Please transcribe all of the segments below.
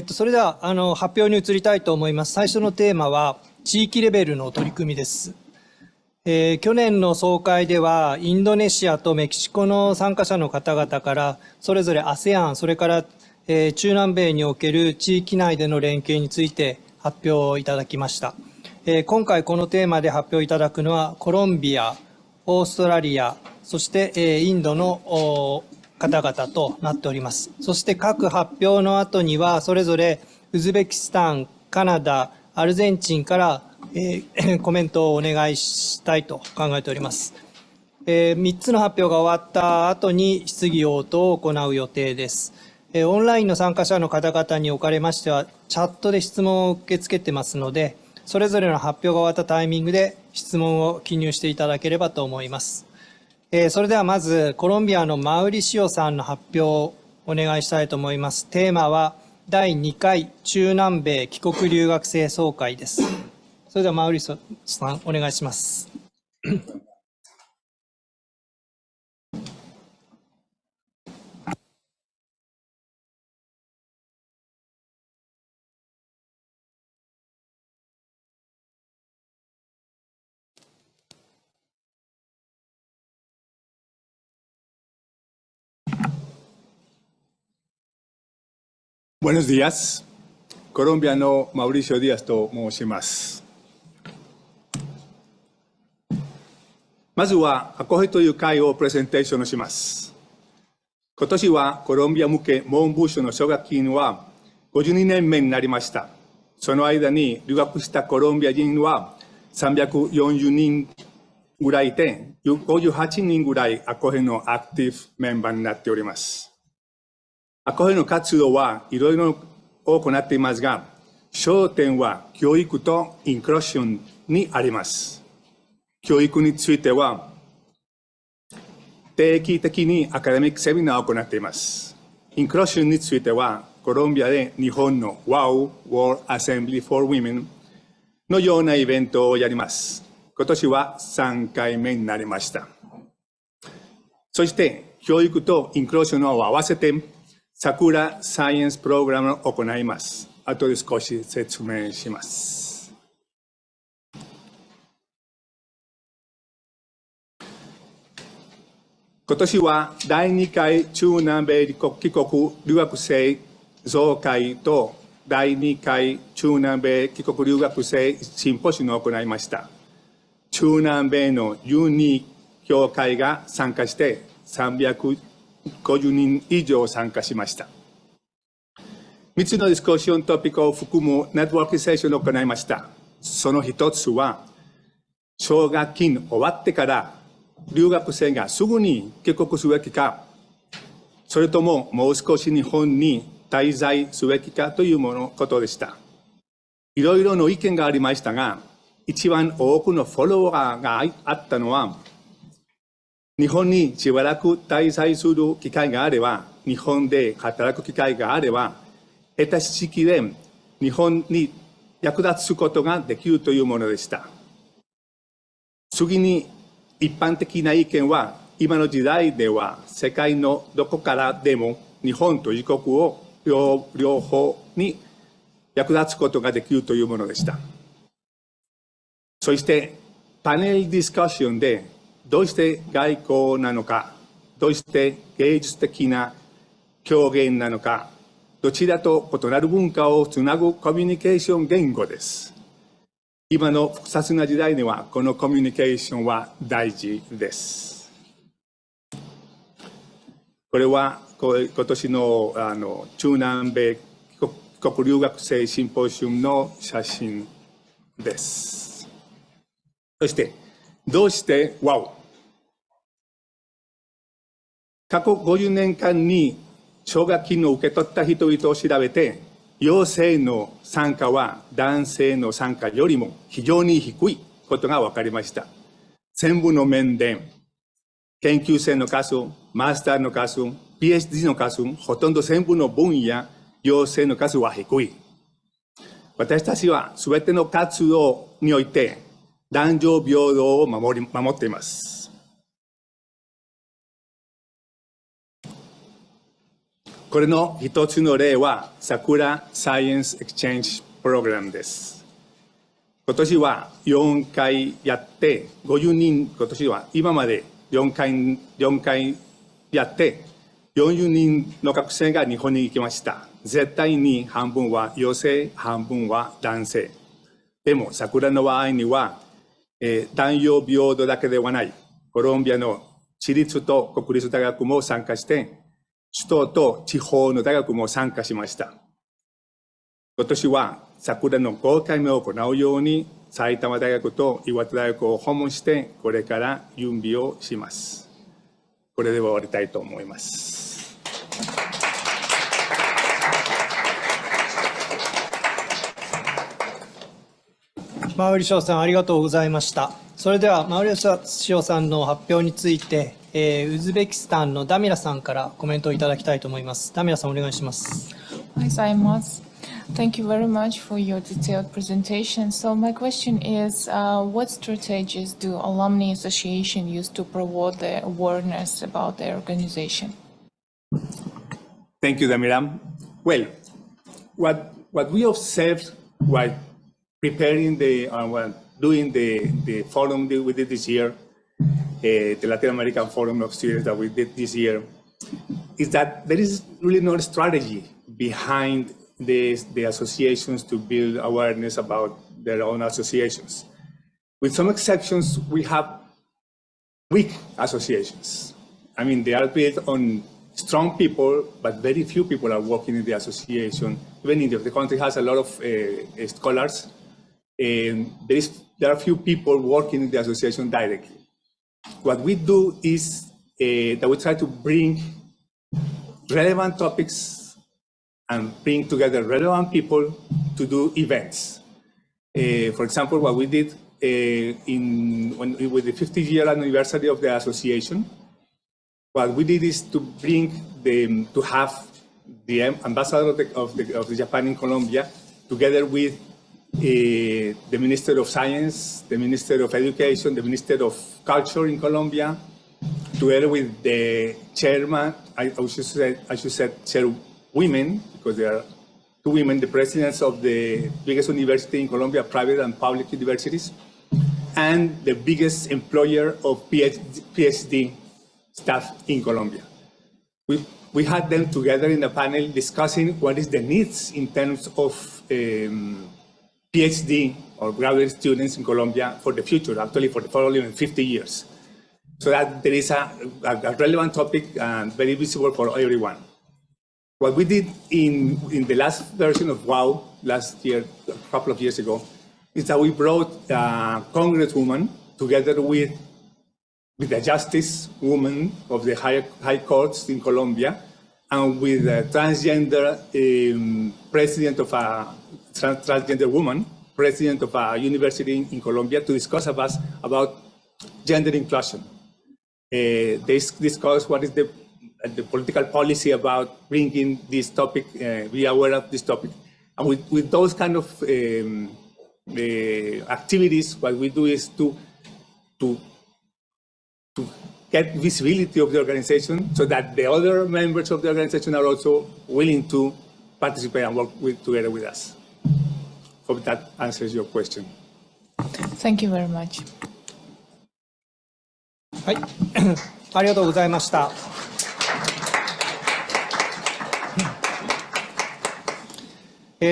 それでは発表に移りたいと思います。最初のテーマは地域レベルの取り組みです。去年の総会ではインドネシアとメキシコの参加者の方々からそれぞれ ASEAN、それから中南米における地域内での連携について発表をいただきました。今回このテーマで発表いただくのはコロンビア、オーストラリア、そしてインドの方々となっております。そして各発表の後にはそれぞれウズベキスタン、カナダ、アルゼンチンからコメントをお願いしたいと考えております。3つの発表が終わった後に質疑応答を行う予定です。オンラインの参加者の方々におかれましてはチャットで質問を受け付けてますので、それぞれの発表が終わったタイミングで質問を記入していただければと思います。それではまずコロンビアのマウリシオさんの発表をお願いしたいと思います。テーマは第2回中南米帰国留学生総会です。それではマウリシオさんお願いします。Buenos días. コロンビアのマウリシオ・ディアスと申します。まずは、アコヘという会をプレゼンテーションします。今年はコロンビア向け文部省の奨学金は52年目になりました。その間に留学したコロンビア人は340人ぐらいいて、58人ぐらいアコヘのアクティブメンバーになっております。アコヘの活動はいろいろ行っていますが、焦点は教育とインクルーションにあります。教育については、定期的にアカデミックセミナーを行っています。インクルーションについては、コロンビアで日本の WOW World Assembly for Women のようなイベントをやります。今年は3回目になりました。そして、教育とインクルーションを合わせて、桜サイエンスプログラムを行います。後で少し説明します。今年は第2回中南米帰国留学生総会と第2回中南米帰国留学生シンポジウムを行いました。中南米の12協会が参加して350人以上参加しました。3つのディスカッショントピックを含むネットワークセッションを行いました。その一つは、奨学金終わってから留学生がすぐに帰国すべきか、それとももう少し日本に滞在すべきかということでした。いろいろの意見がありましたが、一番多くのフォロワーがあったのは、日本にしばらく滞在する機会があれば、日本で働く機会があれば、得た知識で日本に役立つことができるというものでした。次に、一般的な意見は、今の時代では世界のどこからでも日本と自国を両方に役立つことができるというものでした。そして、パネルディスカッションで、どうして外交なのか、どうして芸術的な表現なのか、どちらと異なる文化をつなぐコミュニケーション言語です。今の複雑な時代には、このコミュニケーションは大事です。これは今年の中南米帰国留学生シンポジウムの写真です。そして、どうしてWOW？過去50年間に奨学金を受け取った人々を調べて、陽性の参加は男性の参加よりも非常に低いことが分かりました。全部の面で、研究生の数、マスターの数、PhD の数、ほとんど全部の分野、陽性の数は低い。私たちは全ての活動において、男女平等を守っています。これの一つの例は、桜サイエンスエクチェンジプログラムです。今年は4回やって、50人、今年は今まで4回やって、40人の学生が日本に行きました。絶対に半分は女性、半分は男性。でも、桜の場合には、男女平等だけではない、コロンビアの私立と国立大学も参加して、首都と地方の大学も参加しました。今年は桜の5回目を行うように、埼玉大学と岩手大学を訪問して、これから準備をします。これで終わりたいと思います。マウリシオさん、ありがとうございました。それでは、マウリシオさんの発表について、ウズベキスタンのダミラさんからコメントをいただきたいと思います。ダミラさん、お願いします。おはようございます。Thank you very much for your detailed presentation. So my question is, what strategies do alumni association use to promote the awareness about their organization? Thank you, Damiram. Well, what we observed while preparing doing the forum that we did this year, the Latin American Forum of Students that we did this year, is that there is really no strategy behind the associations to build awareness about their own associations. With some exceptions, we have weak associations. I mean, they are built on strong people, but very few people are working in the association. Even if the country has a lot of scholars, there are few people working in the association directly. What we do is that we try to bring relevant topics and bring together relevant people to do events. For example, what we did with the 50-year anniversary of the association, what we did is to have the ambassador of the Japan in Colombia, together with the Minister of Science, the Minister of Education, the Minister of Culture in Colombia, together with the chairman, I should say chairwomen, because there are two women, the presidents of the biggest university in Colombia, private and public universities, and the biggest employer of PhD staff in Colombia. We had them together in a panel discussing what is the needs in terms of PhD or graduate students in Colombia for the future, actually for the following 50 years. So that there is a relevant topic and very visible for everyone. What we did in the last version of WOW last year, a couple of years ago, is that we brought a congresswoman together with the justice woman of the high courts in Colombia, and with a transgender president of a transgender woman, president of a university in Colombia, to discuss about gender inclusion. They discuss what is the political policy about bringing this topic, be aware of this topic. And with those kind of activities, what we do is to get visibility of the organization, so that the other members of the organization are also willing to participate and work together with us. Hope that answers your question. Thank you very much. はい、ありがとうございました。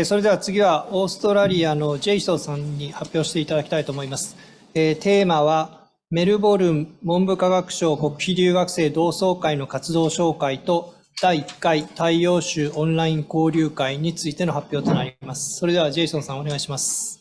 それでは次はオーストラリアのジェイソンさんに発表していただきたいと思います。テーマはメルボルン文部科学省国費留学生同窓会の活動紹介と第1回太陽州オンライン交流会についての発表となります。それではジェイソンさん、お願いします。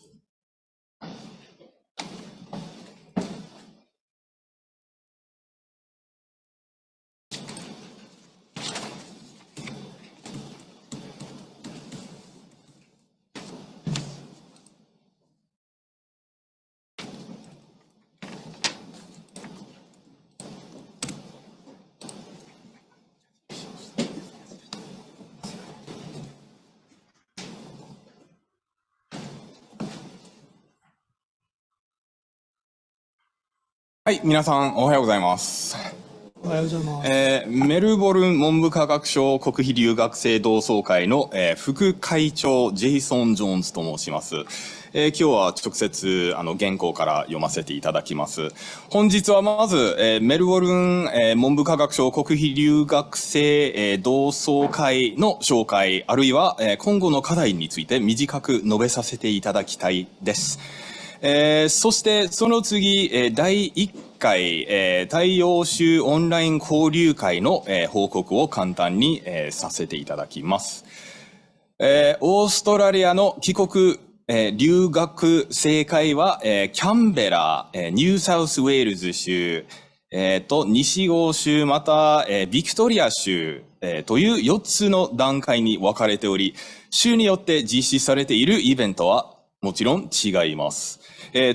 はい、皆さんおはようございます。おはようございます。メルボルン文部科学省国費留学生同窓会の、副会長ジェイソン・ジョーンズと申します。今日は直接原稿から読ませていただきます。本日はまず、メルボルン、文部科学省国費留学生、同窓会の紹介、あるいは、今後の課題について短く述べさせていただきたいです。そしてその次、第1回、太陽州オンライン交流会の、報告を簡単に、させていただきます。オーストラリアの帰国、留学生会は、キャンベラ、ニューサウスウェールズ州、西欧州また、ビクトリア州、という4つの段階に分かれており、州によって実施されているイベントはもちろん違います。例え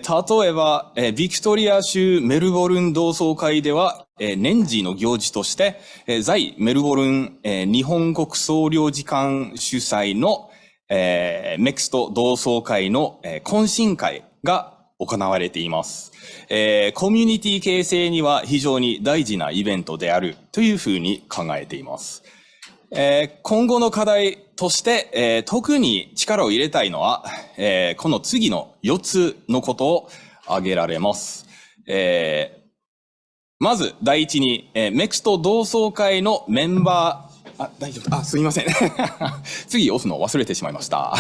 ば、ビクトリア州メルボルン同窓会では、年次の行事として、在メルボルン、日本国総領事館主催の、メクスト同窓会の、懇親会が行われています。コミュニティ形成には非常に大事なイベントであるというふうに考えています。今後の課題として、特に力を入れたいのは、この次の4つのことを挙げられます。まず第一に、メクスト同窓会のメンバー、大丈夫。すいません。次押すの忘れてしまいました。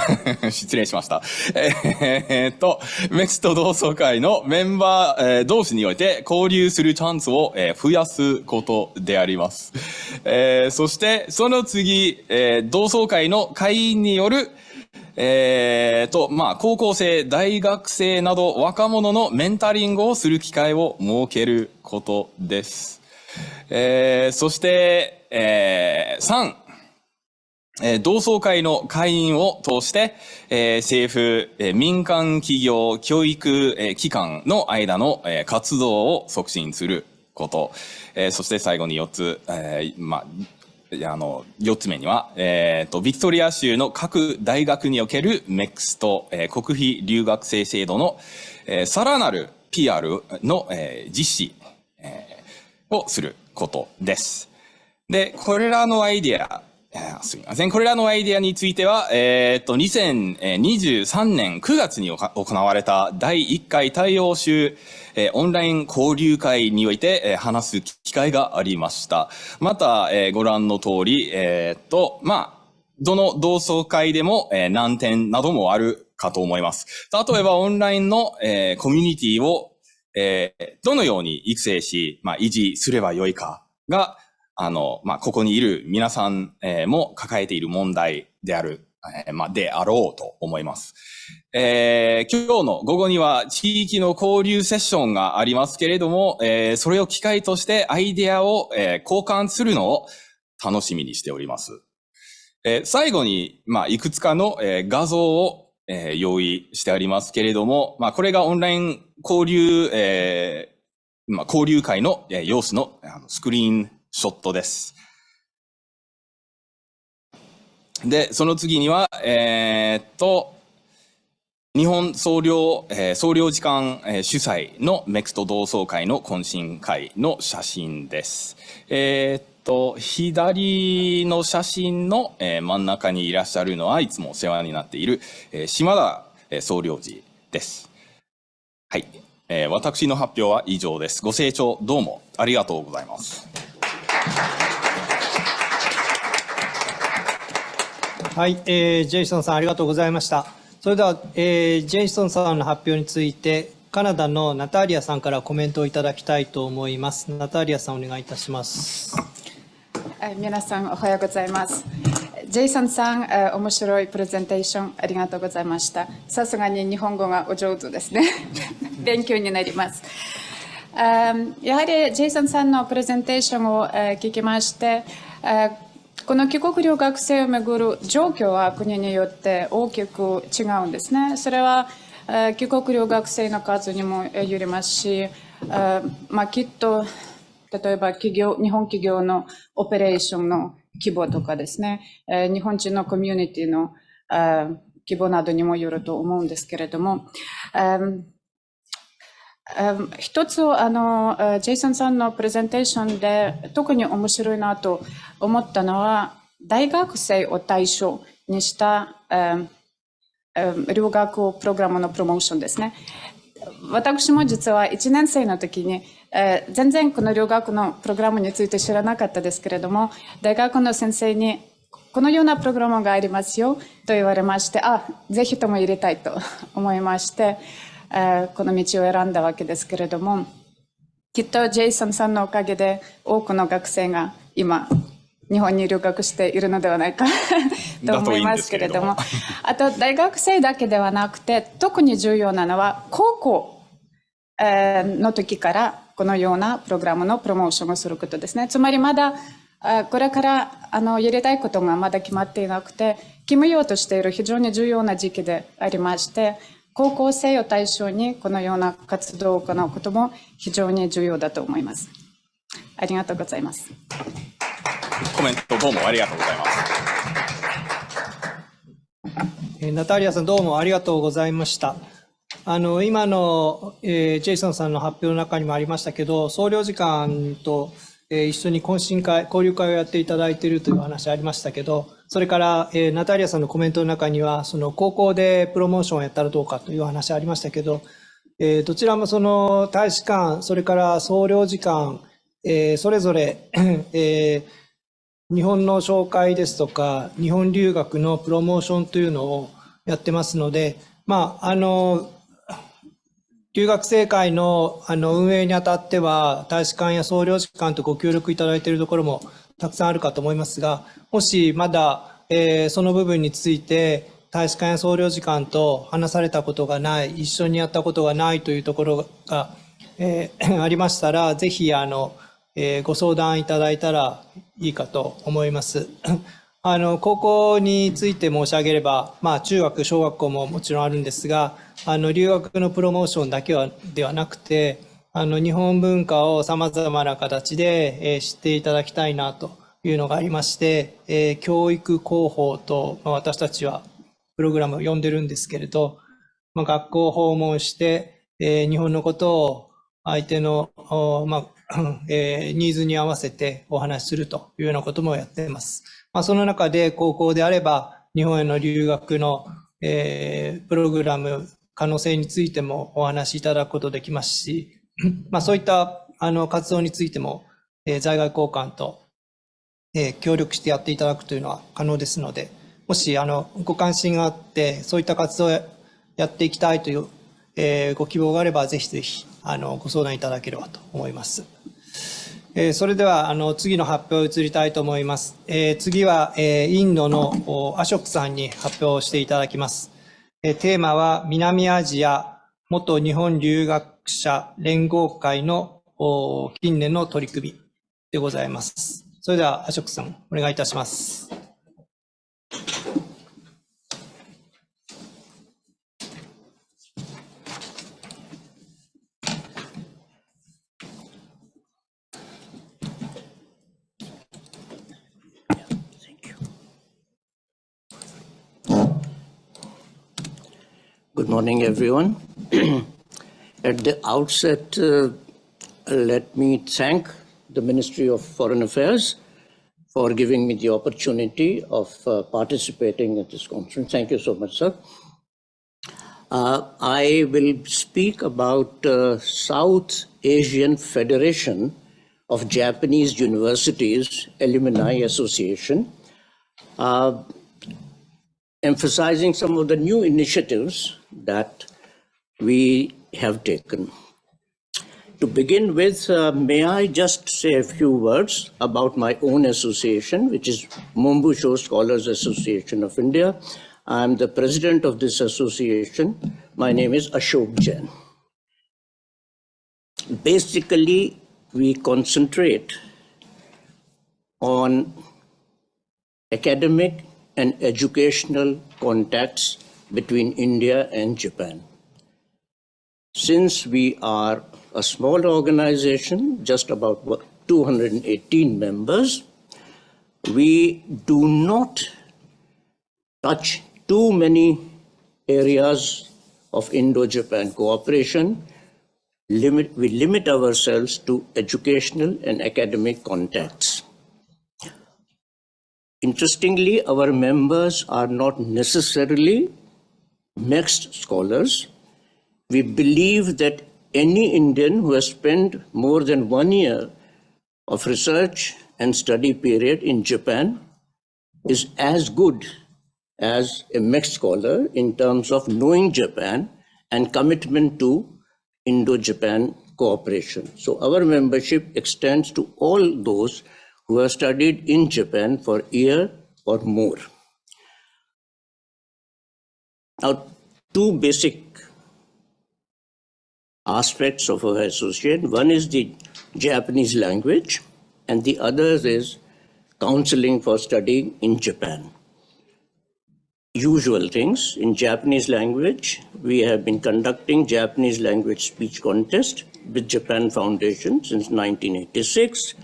失礼しました。メクスト同窓会のメンバー、同士において交流するチャンスを、増やすことであります。そして、その次、同窓会の会員による、高校生、大学生など若者のメンタリングをする機会を設けることです。そして、3、同窓会の会員を通して、政府、民間企業、教育、機関の間の、活動を促進すること。そして最後に4つ、4つ目には、ビクトリア州の各大学におけるメクスト、国費留学生制度の、さらなる PR の、実施、をすることです。で、これらのアイデア、すみません。これらのアイデアについては、2023年9月に行われた第1回太陽州、オンライン交流会において、話す機会がありました。また、ご覧の通り、どの同窓会でも、難点などもあるかと思います。例えば、オンラインの、コミュニティを、どのように育成し、維持すればよいかが、ここにいる皆さん、も抱えている問題である、であろうと思います。今日の午後には地域の交流セッションがありますけれども、それを機会としてアイデアを、交換するのを楽しみにしております。最後に、いくつかの、画像を、用意してありますけれども、これがオンライン交流、交流会の様子のスクリーンショットです。で、その次には、日本総領事館主催のメクスト同窓会の懇親会の写真です。左の写真の真ん中にいらっしゃるのはいつもお世話になっている島田総領事です。はい。私の発表は以上です。ご清聴どうもありがとうございます。はい、ジェイソンさんありがとうございました。それでは、ジェイソンさんの発表についてカナダのナターリアさんからコメントをいただきたいと思います。ナターリアさんお願いいたします。皆さんおはようございます。ジェイソンさん、面白いプレゼンテーションありがとうございました。さすがに日本語がお上手ですね。勉強になります。やはりジェイソンさんのプレゼンテーションを聞きまして、この帰国留学生をめぐる状況は国によって大きく違うんですね。それは帰国留学生の数にもよりますし、きっと例えば日本企業のオペレーションの規模とかですね、日本人のコミュニティの規模などにもよると思うんですけれども、一つジェイソンさんのプレゼンテーションで特に面白いなと思ったのは、大学生を対象にした留学プログラムのプロモーションですね。私も実は1年生の時に、全然この留学のプログラムについて知らなかったですけれども、大学の先生にこのようなプログラムがありますよと言われまして、ぜひとも入れたいと思いまして、この道を選んだわけですけれども、きっとジェイソンさんのおかげで多くの学生が今日本に留学しているのではないかと思いますけれども、あと大学生だけではなくて、特に重要なのは高校の時からこのようなプログラムのプロモーションをすることですね。つまりまだこれからやりたいことがまだ決まっていなくて、決めようとしている非常に重要な時期でありまして、高校生を対象にこのような活動を行うことも非常に重要だと思います。ありがとうございます。コメントどうもありがとうございます。ナタリアさん、どうもありがとうございました。今の、ジェイソンさんの発表の中にもありましたけど、総領事館と、一緒に懇親会、交流会をやっていただいているという話ありましたけど、それから、ナタリアさんのコメントの中には、その高校でプロモーションをやったらどうかという話ありましたけど、どちらもその大使館、それから総領事館、それぞれ、日本の紹介ですとか、日本留学のプロモーションというのをやってますので、留学生会の運営にあたっては、大使館や総領事館とご協力いただいているところもたくさんあるかと思いますが、もしまだ、その部分について、大使館や総領事館と話されたことがない、一緒にやったことがないというところが、ありましたら、ぜひご相談いただいたらいいかと思います。高校について申し上げれば、中学、小学校ももちろんあるんですが、留学のプロモーションだけではなくて、日本文化を様々な形で知っていただきたいなというのがありまして、教育広報と、私たちはプログラムを呼んでるんですけれど、学校を訪問して、日本のことを相手の、ニーズに合わせてお話しするというようなこともやっています。その中で高校であれば日本への留学の、プログラム可能性についてもお話しいただくことできますし、そういった活動についても、在外交換と、協力してやっていただくというのは可能ですので、もしご関心があってそういった活動をやっていきたいという、ご希望があればぜひぜひご相談いただければと思います。それでは次の発表に移りたいと思います。次はインドのアショクさんに発表していただきます。テーマは南アジア元日本留学者連合会の近年の取り組みでございます。それではアショクさんお願いいたします。Good morning, everyone. At the outset, let me thank the Ministry of Foreign Affairs for giving me the opportunity of participating in this conference. Thank you so much, sir. I will speak about South Asian Federation of Japanese Universities Alumni Association, emphasizing some of the new initiatives that we have taken. To begin with, may I just say a few words about my own association, which is Mombusho Scholars Association of India. I'm the president of this association. My name is Ashok Jain. Basically, we concentrate on academic and educational contacts between India and Japan. Since we are a small organization, just about 218 members, we do not touch too many areas of Indo-Japan cooperation. we limit ourselves to educational and academic contacts. Interestingly, our members are not necessarily mixed scholars. We believe that any Indian who has spent more than 1 year of research and study period in Japan is as good as a mixed scholar in terms of knowing Japan and commitment to Indo-Japan cooperation. So our membership extends to all those who have studied in Japan for a year or more. Now, two basic aspects of our association. One is the Japanese language, and the other is counseling for studying in Japan. Usual things. In Japanese language, we have been conducting Japanese language speech contest with Japan Foundation since 1986.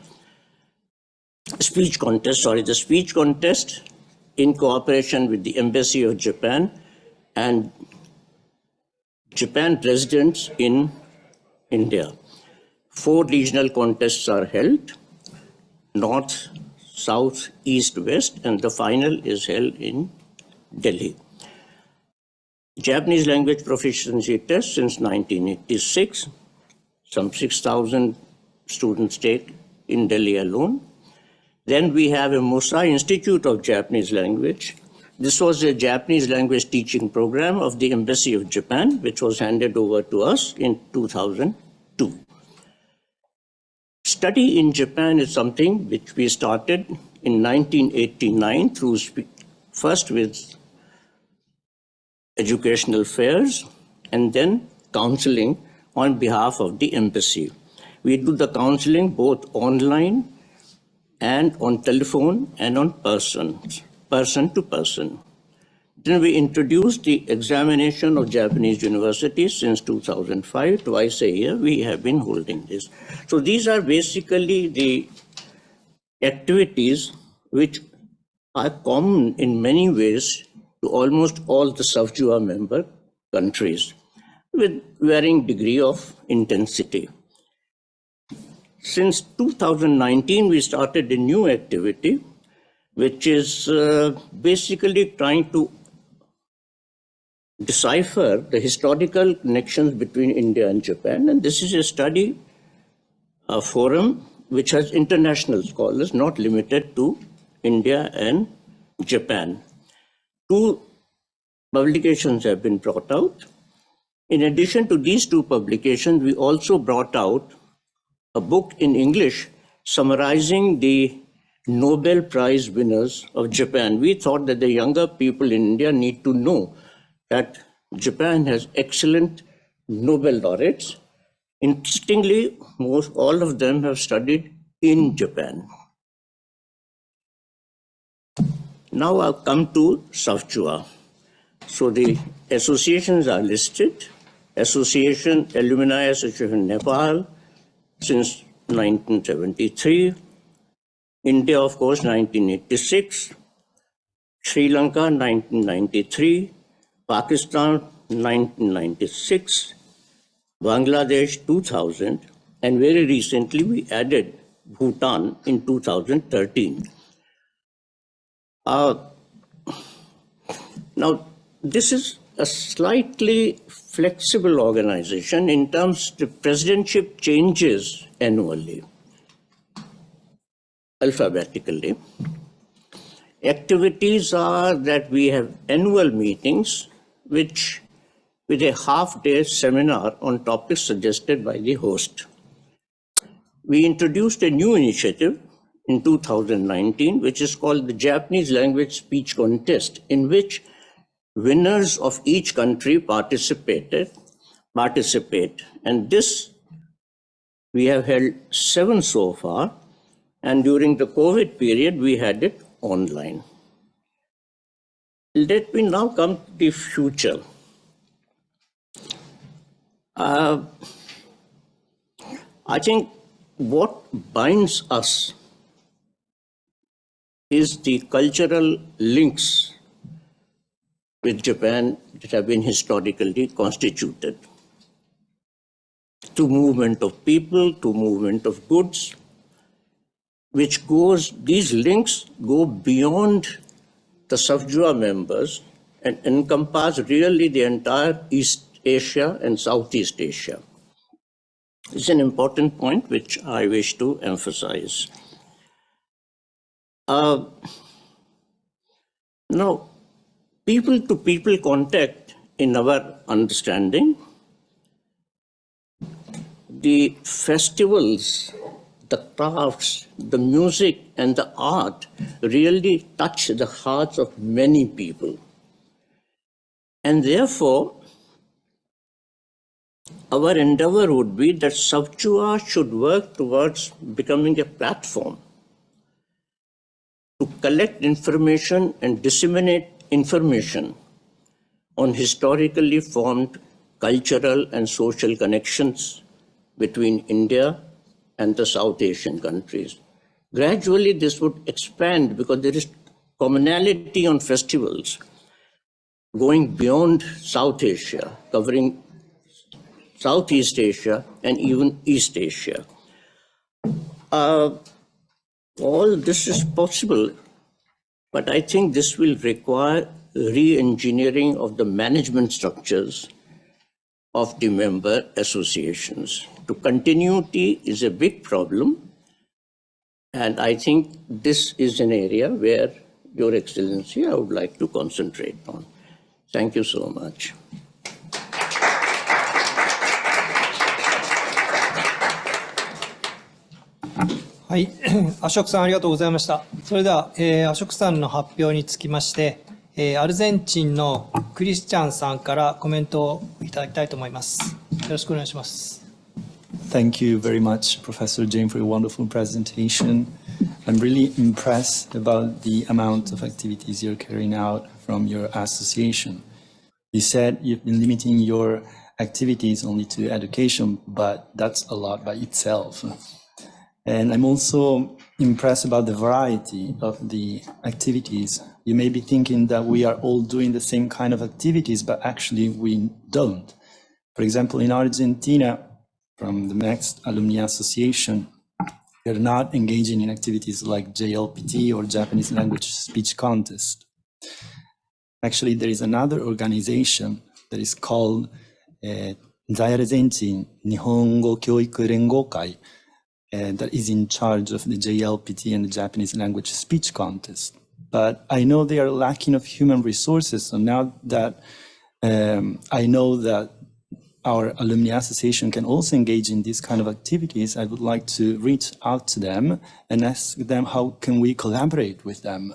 The speech contest in cooperation with the Embassy of Japan and Japan residents in India. 4 regional contests are held, North, South, East, West, and the final is held in Delhi. Japanese language proficiency test since 1986. Some 6,000 students take in Delhi alone. Then we have a Mosai Institute of Japanese Language. This was a Japanese language teaching program of the Embassy of Japan, which was handed over to us in 2002. Study in Japan is something which we started in 1989 through first with educational fairs and then counseling on behalf of the embassy. We do the counseling both online and on telephone and on person to person. Then we introduced the examination of Japanese universities since 2005. Twice a year we have been holding this. So these are basically the activities which are common in many ways to almost all the SAFJUA member countries with varying degree of intensity. Since 2019, we started a new activity, which is basically trying to decipher the historical connections between India and Japan. And this is a study forum which has international scholars, not limited to India and Japan. 2 publications have been brought out. In addition to these 2 publications, we also brought out a book in English summarizing the Nobel Prize winners of Japan. We thought that the younger people in India need to know that Japan has excellent Nobel laureates. Interestingly, all of them have studied in Japan. Now I'll come to SAFJUA. So the associations are listed. Association, Alumni Association Nepal, since 1973. India, of course, 1986. Sri Lanka, 1993. Pakistan, 1996. Bangladesh, 2000. And very recently, we added Bhutan in 2013. Now, this is a slightly flexible organization in terms the presidentship changes annually, alphabetically. Activities are that we have annual meetings with a half-day seminar on topics suggested by the host. We introduced a new initiative in 2019, which is called the Japanese Language Speech Contest, in which winners of each country participate. And this, we have held 7 so far. And during the COVID period, we had it online. Let me now come to the future. I think what binds us is the cultural links with Japan that have been historically constituted. to movement of people, to movement of goods, which these links go beyond the SAFJUA members and encompass really the entire East Asia and Southeast Asia. It's an important point which I wish to emphasize. Now, people-to-people contact, in our understanding, the festivals, the crafts, the music, and the art really touch the hearts of many people. And therefore, our endeavor would be that SAFJUA should work towards becoming a platform to collect information and disseminate information on historically formed cultural and social connections between India and the South Asian countries. Gradually, this would expand because there is commonality on festivals going beyond South Asia, covering Southeast Asia and even East Asia. All this is possible, but I think this will require re-engineering of the management structures of the member associations. The continuity is a big problem, and I think this is an area where Your Excellency, I would like to concentrate on. Thank you so much. はい、アショクさんありがとうございました。それでは、アショクさんの発表につきまして、アルゼンチンのクリスチャンさんからコメントをいただきたいと思います。よろしくお願いします。Thank you very much, Professor Jane, for your wonderful presentation. I'm really impressed about the amount of activities you're carrying out from your association. You said you've been limiting your activities only to education, but that's a lot by itself. And I'm also impressed about the variety of the activities. You may be thinking that we are all doing the same kind of activities, but actually we don't. For example, in Argentina, from the Next Alumni Association, we're not engaging in activities like JLPT or Japanese language speech contest. Actually, there is another organization that is called 在アルゼンチン日本語教育連合会 that is in charge of the JLPT and the Japanese language speech contest. But I know they are lacking of human resources. So now that I know that our alumni association can also engage in these kind of activities, I would like to reach out to them and ask them how can we collaborate with them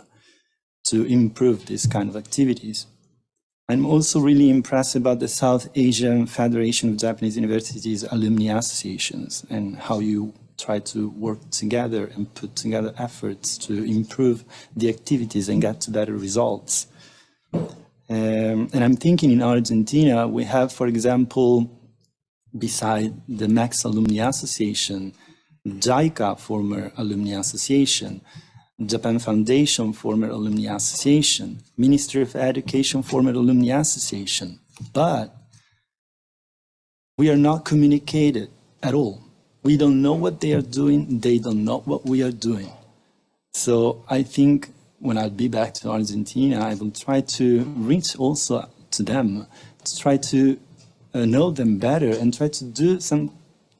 to improve these kind of activities. I'm also really impressed about the South Asian Federation of Japanese Universities Alumni Associations and how you try to work together and put together efforts to improve the activities and get to better results. And I'm thinking in Argentina, we have, for example, beside the Max Alumni Association, JICA former Alumni Association, Japan Foundation former Alumni Association, Ministry of Education former Alumni Association, but we are not communicated at all. We don't know what they are doing, they don't know what we are doing. So I think when I'll be back to Argentina, I will try to reach also to them, to try to know them better and try to do some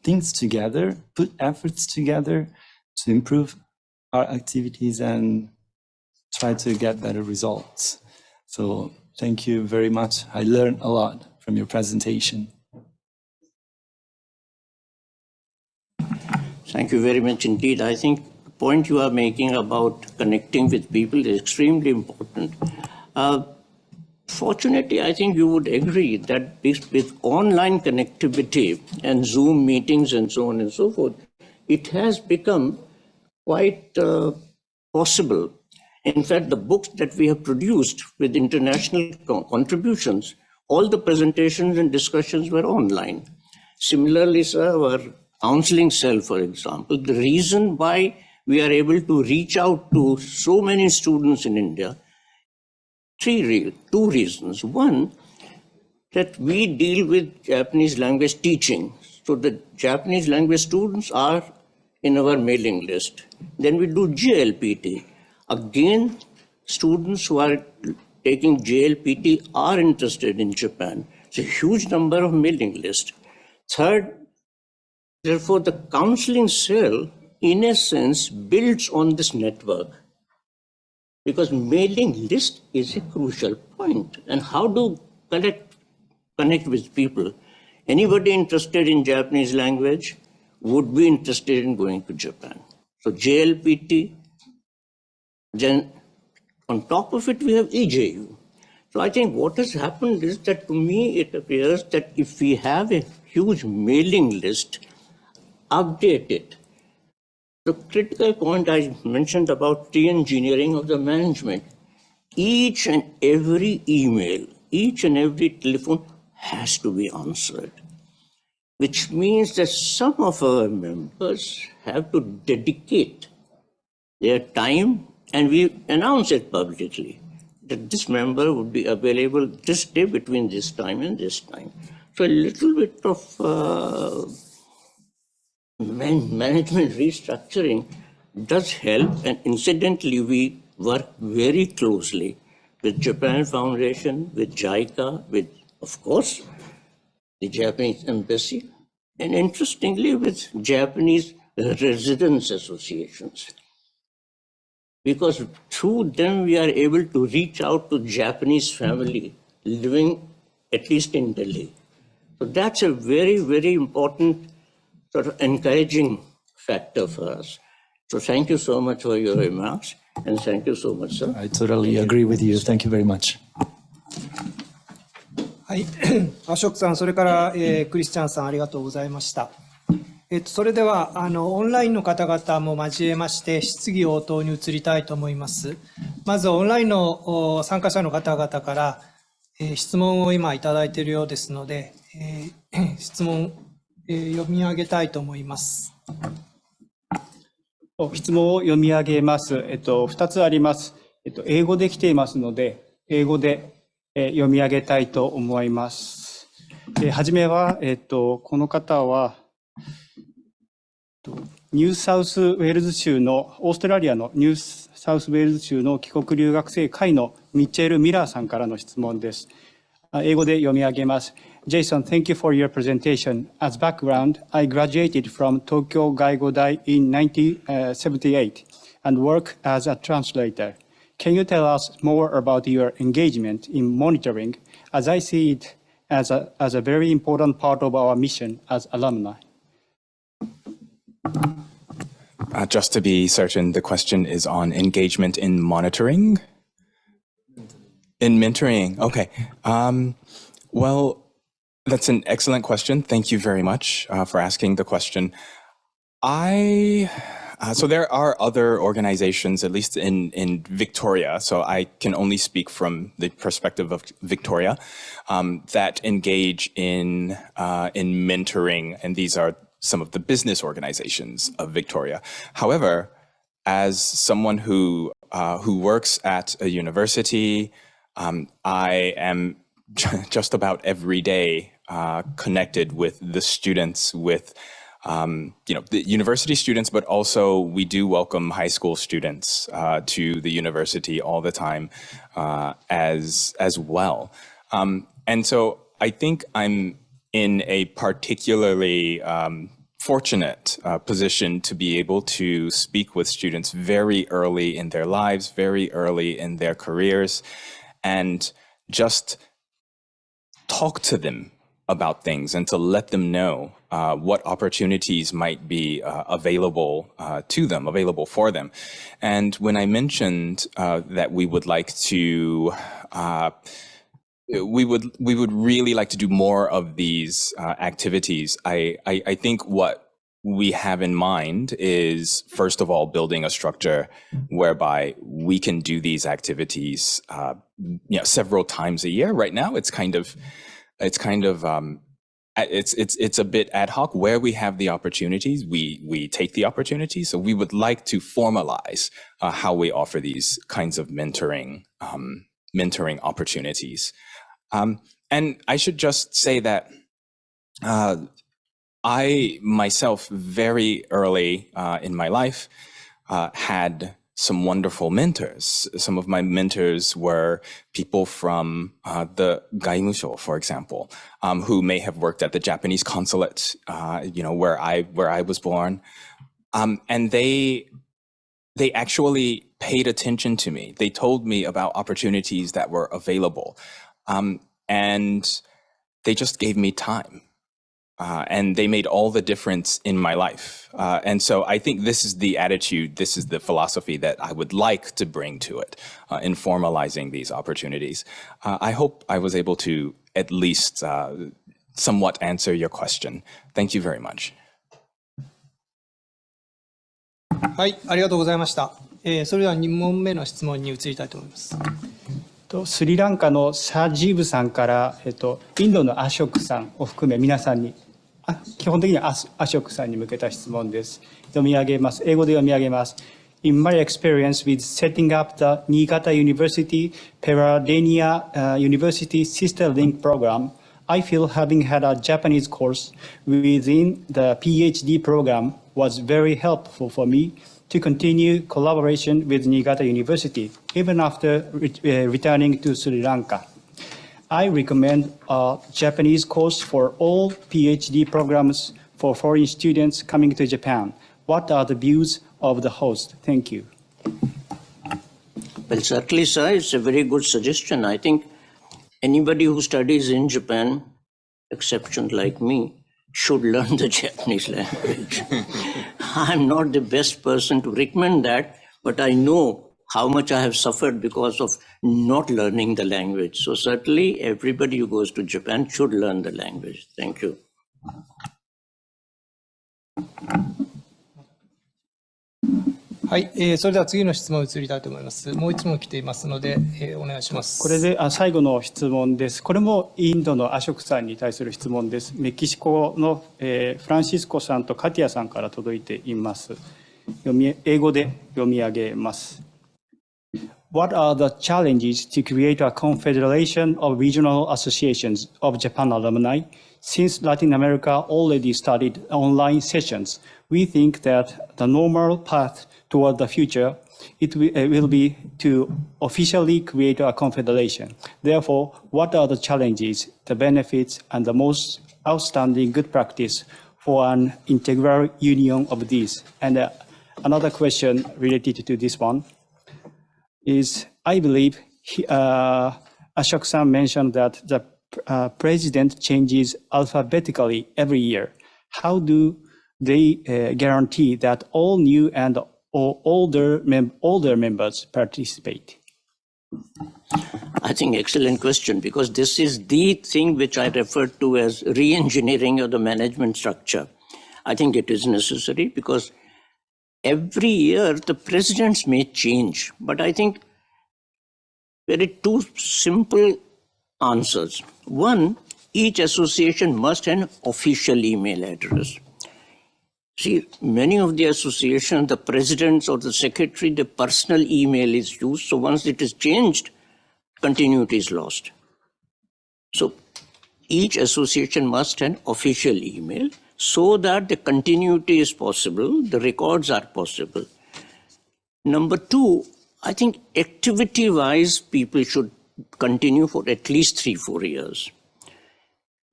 things together, put efforts together to improve our activities and try to get better results. So thank you very much. I learned a lot from your presentation. Thank you very much indeed. I think the point you are making about connecting with people is extremely important. Fortunately, I think you would agree that with online connectivity and Zoom meetings and so on and so forth, it has become quite possible. In fact, the books that we have produced with international contributions, all the presentations and discussions were online. Similarly, sir, our counseling cell, for example, the reason why we are able to reach out to so many students in India, two reasons. One, that we deal with Japanese language teaching. So the Japanese language students are in our mailing list. Then we do JLPT. Again, students who are taking JLPT are interested in Japan. It's a huge number of mailing lists. Third, therefore, the counseling cell, in a sense, builds on this network. Because mailing list is a crucial point. And how to connect with people? Anybody interested in Japanese language would be interested in going to Japan. So JLPT, then on top of it, we have EJU. So I think what has happened is that to me, it appears that if we have a huge mailing list, update it. The critical point I mentioned about re-engineering of the management, each and every email, each and every telephone has to be answered, which means that some of our members have to dedicate their time, and we announce it publicly, that this member would be available this day between this time and this time. So a little bit of management restructuring does help, and incidentally, we work very closely with Japan Foundation, with JICA, with, of course, the Japanese Embassy, and interestingly, with Japanese residents associations. Because through them, we are able to reach out to Japanese family living at least in Delhi. So that's a very, very important sort of encouraging factor for us. So thank you so much for your remarks, and thank you so much, sir. I totally agree with you. Thank you very much. はい、アショクさん、それから、クリスチャンさん、ありがとうございました。それではオンラインの方々も交えまして、質疑応答に移りたいと思います。まず、オンラインの参加者の方々から、質問を今いただいているようですので、質問、読み上げたいと思います。質問を読み上げます。2つあります。英語で来ていますので、英語で読み上げたいと思います。はじめは、この方は、ニューサウスウェールズ州の、オーストラリアのニューサウスウェールズ州の帰国留学生会のミッチェル・ミラーさんからの質問です。英語で読み上げます。Jason, thank you for your presentation. As background, I graduated from Tokyo Gaigo Dai in 1978 and work as a translator. Can you tell us more about your engagement in monitoring, as I see it as a very important part of our mission as alumni? Just to be certain, the question is on engagement in monitoring? In mentoring, okay. Well, that's an excellent question. Thank you very much for asking the question. So there are other organizations, at least in Victoria, so I can only speak from the perspective of Victoria, that engage in mentoring, and these are some of the business organizations of Victoria. However, as someone who works at a university, I am just about every day connected with the students, with the university students, but also we do welcome high school students to the university all the time as well. And so I think I'm in a particularly fortunate position to be able to speak with students very early in their lives, very early in their careers, and just talk to them about things and to let them know what opportunities might be available to them, available for them. And when I mentioned that we would like to, we would really like to do more of these activities, I think what we have in mind is, first of all, building a structure whereby we can do these activities several times a year. Right now, it's a bit ad hoc. Where we have the opportunities, we take the opportunities. So we would like to formalize how we offer these kinds of mentoring opportunities. And I should just say that I myself, very early in my life, had some wonderful mentors. Some of my mentors were people from the Gaimusho, for example, who may have worked at the Japanese consulate, where I was born, and they actually paid attention to me. They told me about opportunities that were available, and they just gave me time. And they made all the difference in my life. And so I think this is the attitude, this is the philosophy that I would like to bring to it in formalizing these opportunities. I hope I was able to at least somewhat answer your question. Thank you very much. はい、ありがとうございました。それでは2問目の質問に移りたいと思います。スリランカのサジーブさんから、インドのアショクさんを含め皆さんに、基本的にはアショクさんに向けた質問です。読み上げます。英語で読み上げます。In my experience with setting up the Niigata University Peradeniya University Sister Link program, I feel having had a Japanese course within the PhD program was very helpful for me to continue collaboration with Niigata University, even after returning to Sri Lanka. I recommend a Japanese course for all PhD programs for foreign students coming to Japan. What are the views of the host? Thank you. Well, certainly, sir, it's a very good suggestion. I think anybody who studies in Japan, exception like me, should learn the Japanese language. I'm not the best person to recommend that, but I know how much I have suffered because of not learning the language. So certainly everybody who goes to Japan should learn the language. Thank you. はい、それでは次の質問に移りたいと思います。もう一問来ていますので、お願いします。これで最後の質問です。これもインドのアショクさんに対する質問です。メキシコの、フランシスコさんとカティアさんから届いています。英語で読み上げます。What are the challenges to create a confederation of regional associations of Japan alumni? Since Latin America already started online sessions, we think that the normal path toward the future will be to officially create a confederation. Therefore, what are the challenges, the benefits, and the most outstanding good practice for an integral union of these? And another question related to this one is, I believe Ashok-san mentioned that the president changes alphabetically every year. How do they guarantee that all new and older members participate? I think excellent question, because this is the thing which I referred to as re-engineering of the management structure. I think it is necessary because every year the presidents may change, but I think very two simple answers. One, each association must have an official email address. See, many of the associations, the presidents or the secretary, the personal email is used. So once it is changed, continuity is lost. So each association must have an official email so that the continuity is possible, the records are possible. Number two, I think activity-wise, people should continue for at least 3-4 years.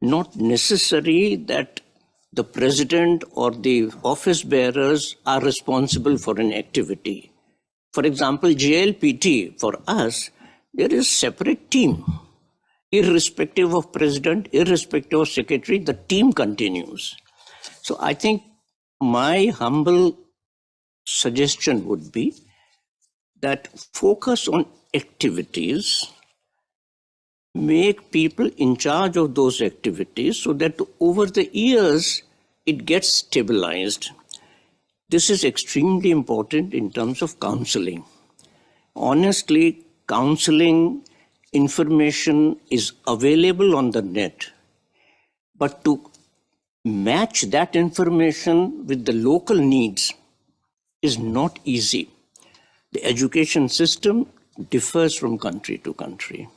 Not necessary that the president or the office bearers are responsible for an activity. For example, JLPT, for us, there is a separate team. Irrespective of president, irrespective of secretary, the team continues. So I think my humble suggestion would be that focus on activities, make people in charge of those activities so that over the years it gets stabilized. This is extremely important in terms of counseling. Honestly, counseling information is available on the net, but to match that information with the local needs is not easy. The education system differs from country to country.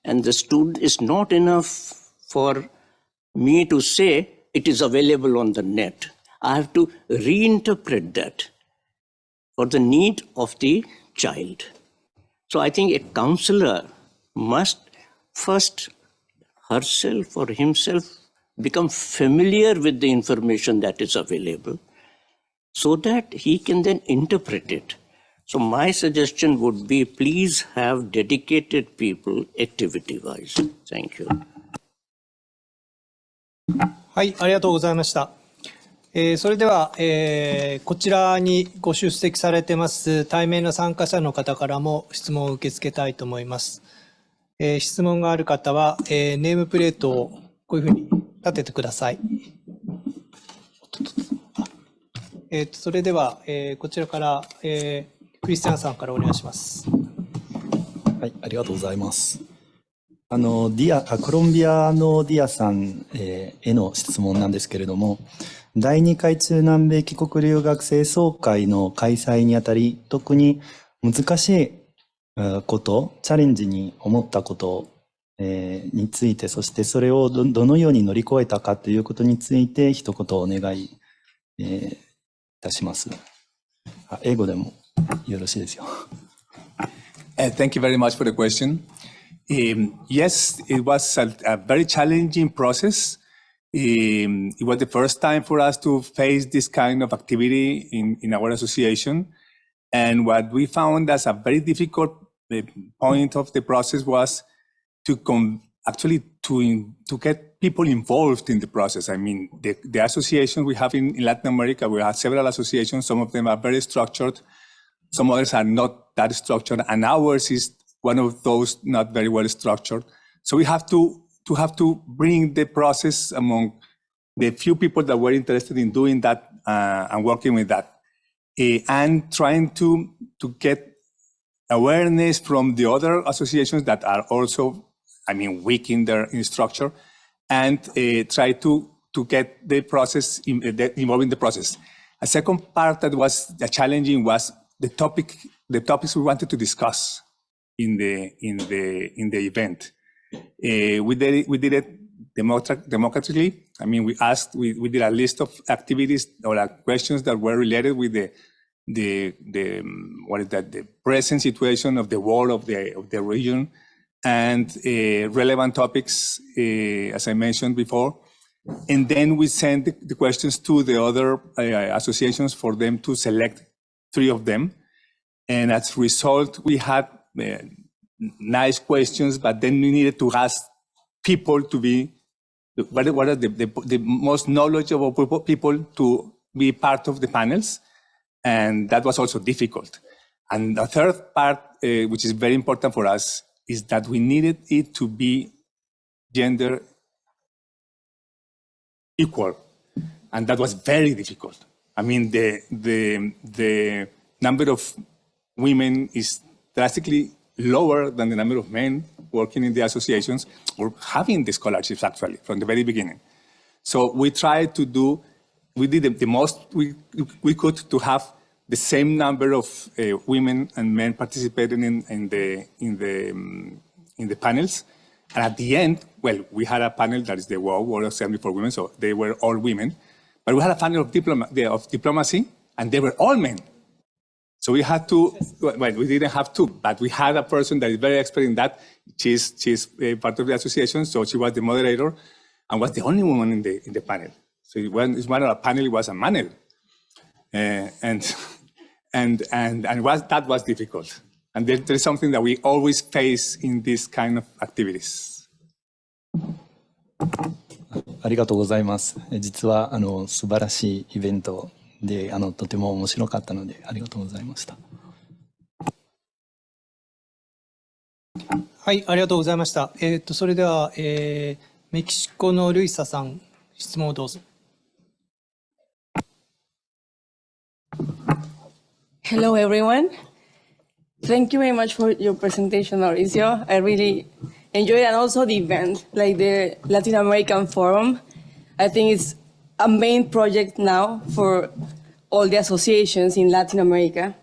And the student is not enough for me to say it is available on the net. I have to reinterpret that for the need of the child. So I think a counselor must first herself or himself become familiar with the information that is available so that he can then interpret it. So my suggestion would be, please have dedicated people activity-wise. Thank you. はい、ありがとうございました。それでは、こちらにご出席されてます対面の参加者の方からも質問を受け付けたいと思います。質問がある方は、ネームプレートをこういうふうに立ててください。それでは、こちらから、クリスチャンさんからお願いします。はい、ありがとうございます。コロンビアのディアさんへの質問なんですけれども、第2回中南米帰国留学生総会の開催にあたり、特に難しいこと、チャレンジに思ったこと、について、そしてそれをどのように乗り越えたかということについて一言お願い、いたします。英語でもよろしいですよ。Thank you very much for the question. Yes, it was a very challenging process. It was the first time for us to face this kind of activity in our association. And what we found as a very difficult point of the process was to get people involved in the process. I mean, the association we have in Latin America, we have several associations. Some of them are very structured. Some others are not that structured. And ours is one of those not very well structured. So we have to bring the process among the few people that were interested in doing that and working with that. And trying to get awareness from the other associations that are also, I mean, weak in their structure, and try to get the process involved in the process. A second part that was challenging was the topics we wanted to discuss in the event. We did it democratically. I mean, we did a list of activities or questions that were related with the present situation of the world of the region, and relevant topics, as I mentioned before. And then we sent the questions to the other associations for them to select 3 of them. And as a result, we had nice questions, but then we needed to ask people to be, what are the most knowledgeable people to be part of the panels. And that was also difficult. And the third part, which is very important for us, is that we needed it to be gender equal. And that was very difficult. I mean, the number of women is drastically lower than the number of men working in the associations or having the scholarships, actually, from the very beginning. So we tried to we did the most we could to have the same number of women and men participating in the panels. And at the end, well, we had a panel that is the World Assembly for Women, so they were all women. But we had a panel of diplomacy, and they were all men. So we had to, well, we didn't have to, but we had a person that is very expert in that. She's part of the association, so she was the moderator and was the only woman in the panel. So it's one of a panel, it was a manel. That was difficult. And there's something that we always face in this kind of activities. ありがとうございます。実は素晴らしいイベントでとても面白かったのでありがとうございました。はい、ありがとうございました。それでは、メキシコのルイサさん、質問をどうぞ。Hello, everyone. Thank you very much for your presentation, Mauricio. I really enjoyed, and also the event, like the Latin American Forum. I think it's a main project now for all the associations in Latin America.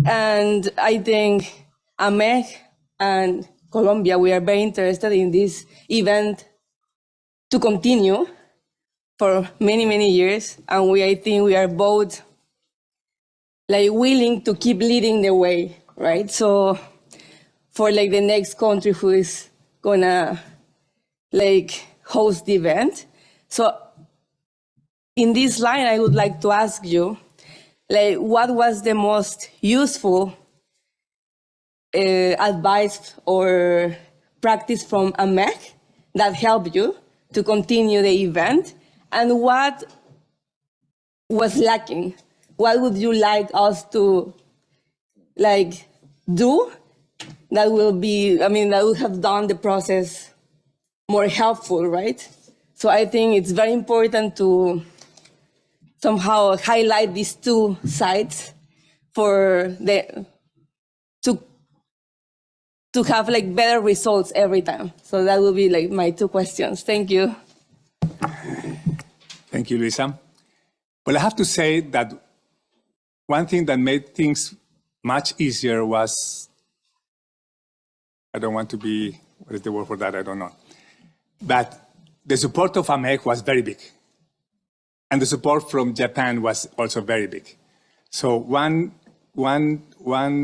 And I think AMEC and Colombia, we are very interested in this event to continue. for many, many years, and I think we are both like willing to keep leading the way, right? So for like the next country who is gonna like host the event. So in this line, I would like to ask you, like, what was the most useful advice or practice from AMEC that helped you to continue the event? And what was lacking? What would you like us to like do that will be, I mean, that would have done the process more helpful, right? So I think it's very important to somehow highlight these two sides for the to have like better results every time. So that will be like my two questions. Thank you. Thank you, Luisa. Well, I have to say that one thing that made things much easier was, I don't want to be, what is the word for that? I don't know. But the support of AMEC was very big. And the support from Japan was also very big. So one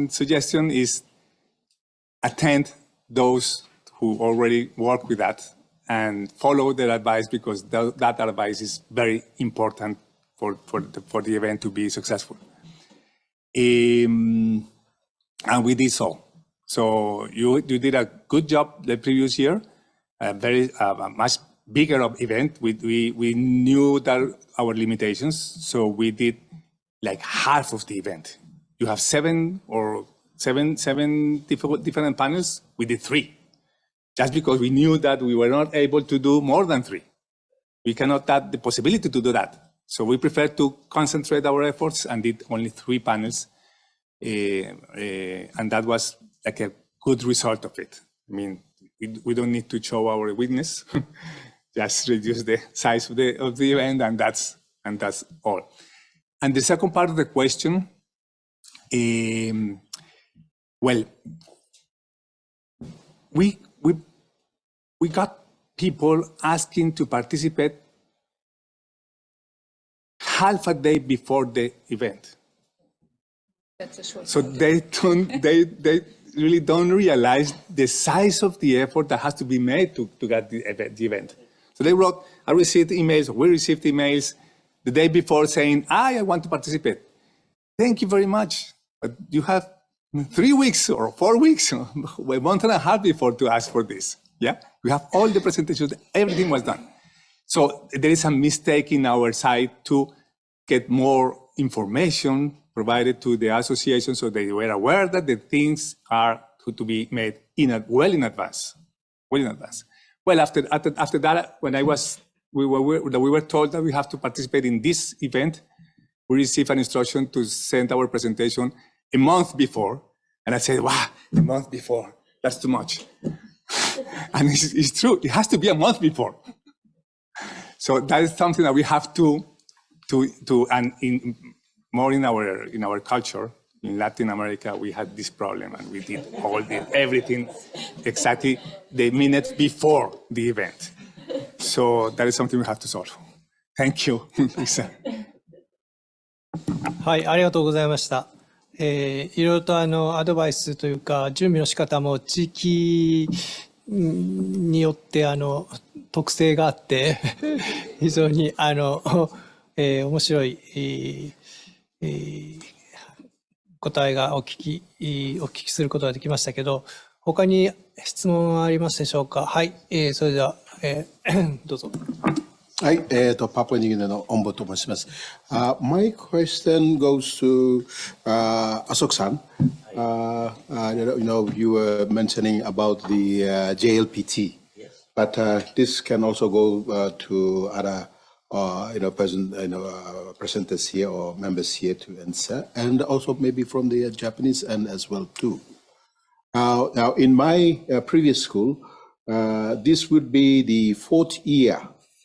suggestion is attend those who already work with that and follow their advice, because that advice is very important for the event to be successful. And we did so. So you did a good job the previous year, a much bigger event. We knew that our limitations, so we did like half of the event. You have seven different panels. We did 3, just because we knew that we were not able to do more than 3. We cannot have the possibility to do that. So we prefer to concentrate our efforts and did only 3 panels. And that was like a good result of it. I mean, we don't need to show our weakness, just reduce the size of the event, and that's all. And the second part of the question, well, we got people asking to participate half a day before the event. That's a short So they really don't realize the size of the effort that has to be made to get the event. So they wrote, we received emails the day before saying, I want to participate. Thank you very much. But you have 3 weeks or 4 weeks, a month and a half before to ask for this. Yeah, we have all the presentations, everything was done. So there is a mistake in our side to get more information provided to the association, so they were aware that the things are to be made well in advance. Well, after that, when we were told that we have to participate in this event, we received an instruction to send our presentation a month before. And I said, wow, a month before, that's too much. And it's true, it has to be a month before. So that is something that we have to and more in our culture, in Latin America, we had this problem, and we did everything exactly the minute before the event. So that is something we have to solve. Thank you, Lisa. はい、ありがとうございました。いろいろとアドバイスというか準備の仕方も地域によって特性があって非常に面白い答えがお聞きすることができましたけど、他に質問はありますでしょうか。はい、それでは、どうぞ。はい、パプアニューギニアのオンボと申します。My question goes to Asok-san. You were mentioning about the JLPT, but this can also go to other presenters here or members here to answer, and also maybe from the Japanese end as well too. Now in my previous school, this would be the 4th year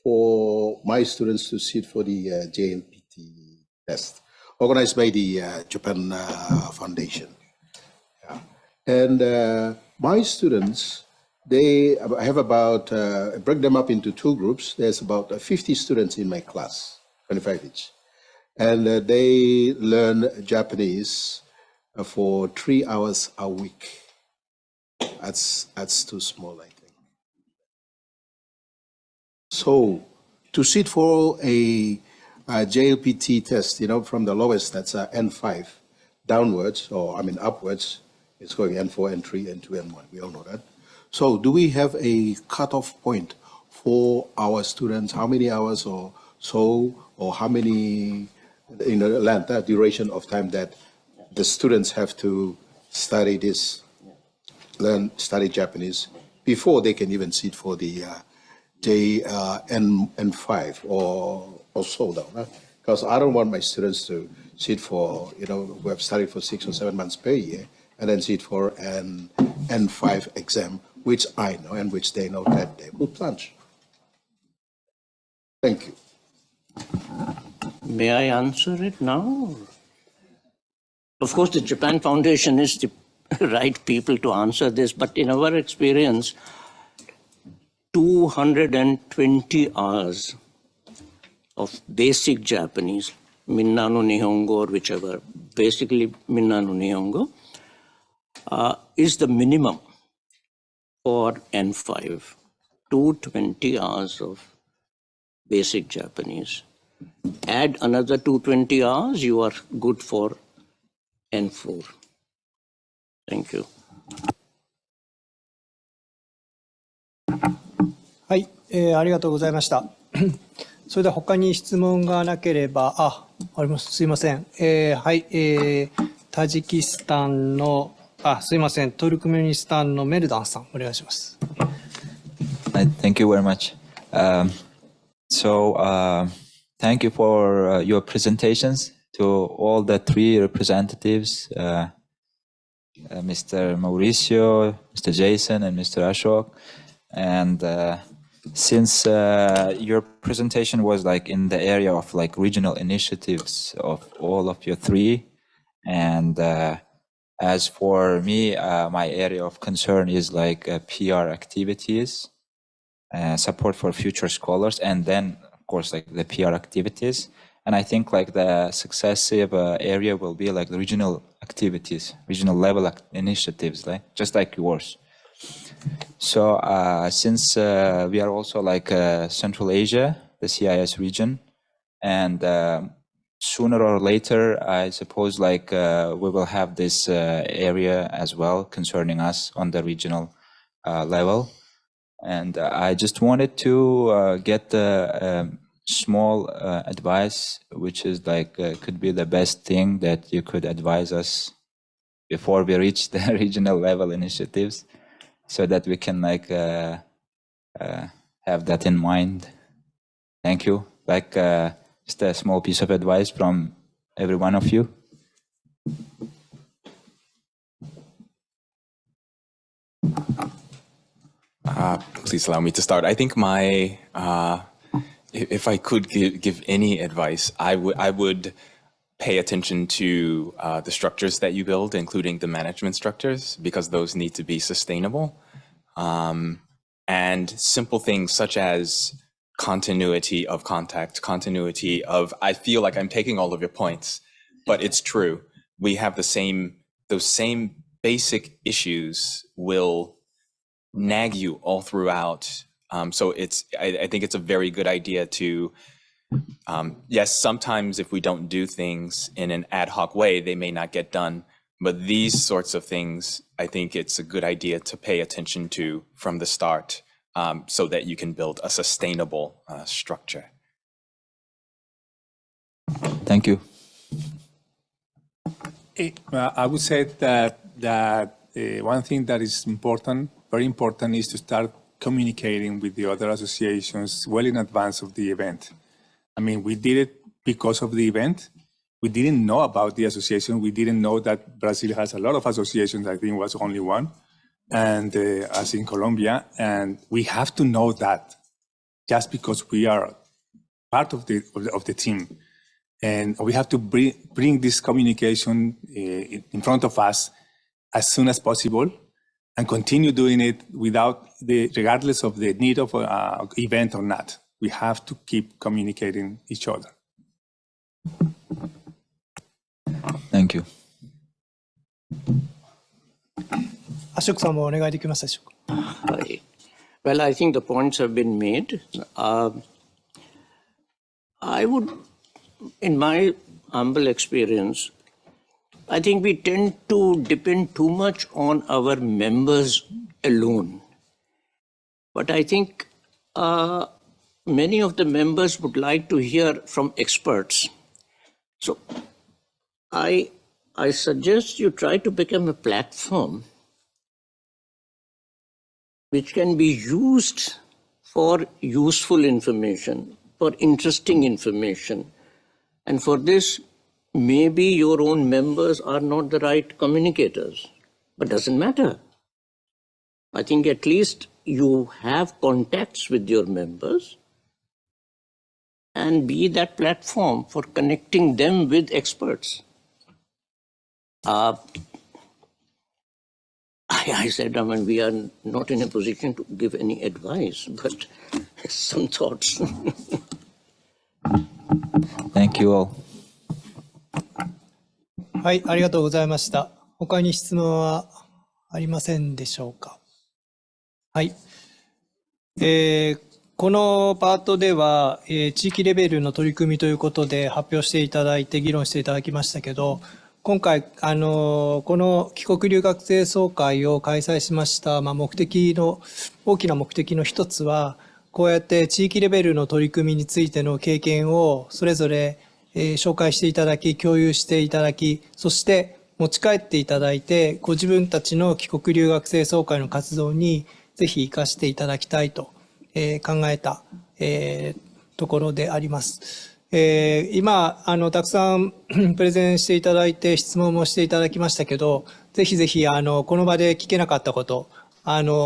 for my students to sit for the JLPT test, organized by the Japan Foundation. Yeah. And my students I have about, break them up into two groups. There's about 50 students in my class, 25 each. And they learn Japanese for 3 hours a week. That's too small, I think. So to sit for a JLPT test, from the lowest, that's N5, downwards, or upwards, it's going N4, N3, N2, N1. We all know that. So do we have a cutoff point for our students? How many hours or so, or how many length, duration of time that the students have to study this, study Japanese before they can even sit for the N5 or so down? Because I don't want my students to sit for, who have studied for 6 or 7 months per year, and then sit for an N5 exam, which I know and which they know that they will plunge. Thank you. May I answer it now? Of course, the Japan Foundation is the right people to answer this, but in our experience, 220 hours of basic Japanese, Minna no Nihongo or whichever, basically Minna no Nihongo, is the minimum for N5. 220 hours of basic Japanese. Add another 220 hours, you are good for N4. Thank you. はい、ありがとうございました。それでは他に質問がなければ、あります。すいません。はい、タジキスタンの、すいません。トルクメニスタンのメルダンさん、お願いします。Thank you very much. Thank you for your presentations to all the three representatives, Mr. Mauricio, Mr. Jason, and Mr. Ashok. And since your presentation was like in the area of like regional initiatives of all of your three, and as for me, my area of concern is like PR activities, support for future scholars, and then of course like the PR activities. And I think like the successive area will be like the regional activities, regional level initiatives, like just like yours. So since we are also like Central Asia, the CIS region, and sooner or later, I suppose like we will have this area as well concerning us on the regional level. And I just wanted to get the small advice, which is like could be the best thing that you could advise us before we reach the regional level initiatives, so that we can like have that in mind. Thank you. Like just a small piece of advice from every one of you. Please allow me to start. I think my, if I could give any advice, I would pay attention to the structures that you build, including the management structures, because those need to be sustainable. And simple things such as continuity of contact, continuity of, I feel like I'm taking all of your points, but it's true. We have those same basic issues will nag you all throughout. So I think it's a very good idea to, yes, sometimes if we don't do things in an ad hoc way, they may not get done. But these sorts of things, I think it's a good idea to pay attention to from the start, so that you can build a sustainable structure. Thank you. I would say that one thing that is important, very important, is to start communicating with the other associations well in advance of the event. I mean, we did it because of the event. We didn't know about the association. We didn't know that Brazil has a lot of associations. I think it was only one, and as in Colombia. And we have to know that just because we are part of the team. And we have to bring this communication in front of us as soon as possible. and continue doing it regardless of the need of an event or not. We have to keep communicating each other. Thank you. アショクさんもお願いできますでしょうか。Hi. Well, I think the points have been made. I would, in my humble experience, I think we tend to depend too much on our members alone. But I think many of the members would like to hear from experts. So I suggest you try to become a platform which can be used for useful information, for interesting information. And for this, maybe your own members are not the right communicators, but doesn't matter. I think at least you have contacts with your members and be that platform for connecting them with experts. I said, I mean, we are not in a position to give any advice, but some thoughts. Thank you all. はい、ありがとうございました。他に質問はありませんでしょうか。はい。このパートでは、地域レベルの取り組みということで発表していただいて議論していただきましたけど、今回この帰国留学生総会を開催しました、大きな目的の一つは、こうやって地域レベルの取り組みについての経験をそれぞれ紹介していただき、共有していただき、そして持ち帰っていただいて、ご自分たちの帰国留学生総会の活動にぜひ活かしていただきたいと考えたところであります。今たくさんプレゼンしていただいて質問もしていただきましたけど、ぜひぜひこの場で聞けなかったこと、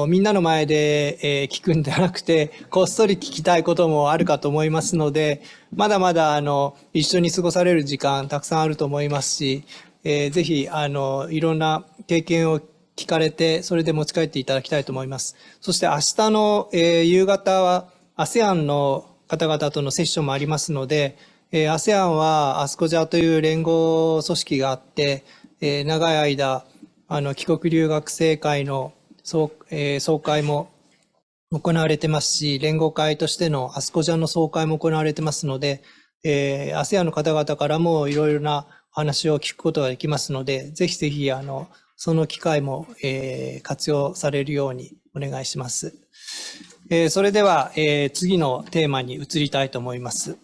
みんなの前で聞くんではなくて、こっそり聞きたいこともあるかと思いますので、まだまだ一緒に過ごされる時間たくさんあると思いますし、ぜひいろんな経験を聞かれて、それで持ち帰っていただきたいと思います。そして明日の夕方は ASEAN の方々とのセッションもありますので、ASEAN はアスコジャという連合組織があって、長い間帰国留学生会の総会も行われてますし、連合会としてのアスコジャの総会も行われてますので、ASEAN の方々からもいろいろな話を聞くことができますので、ぜひぜひその機会も活用されるようにお願いします。それでは次のテーマに移りたいと思います。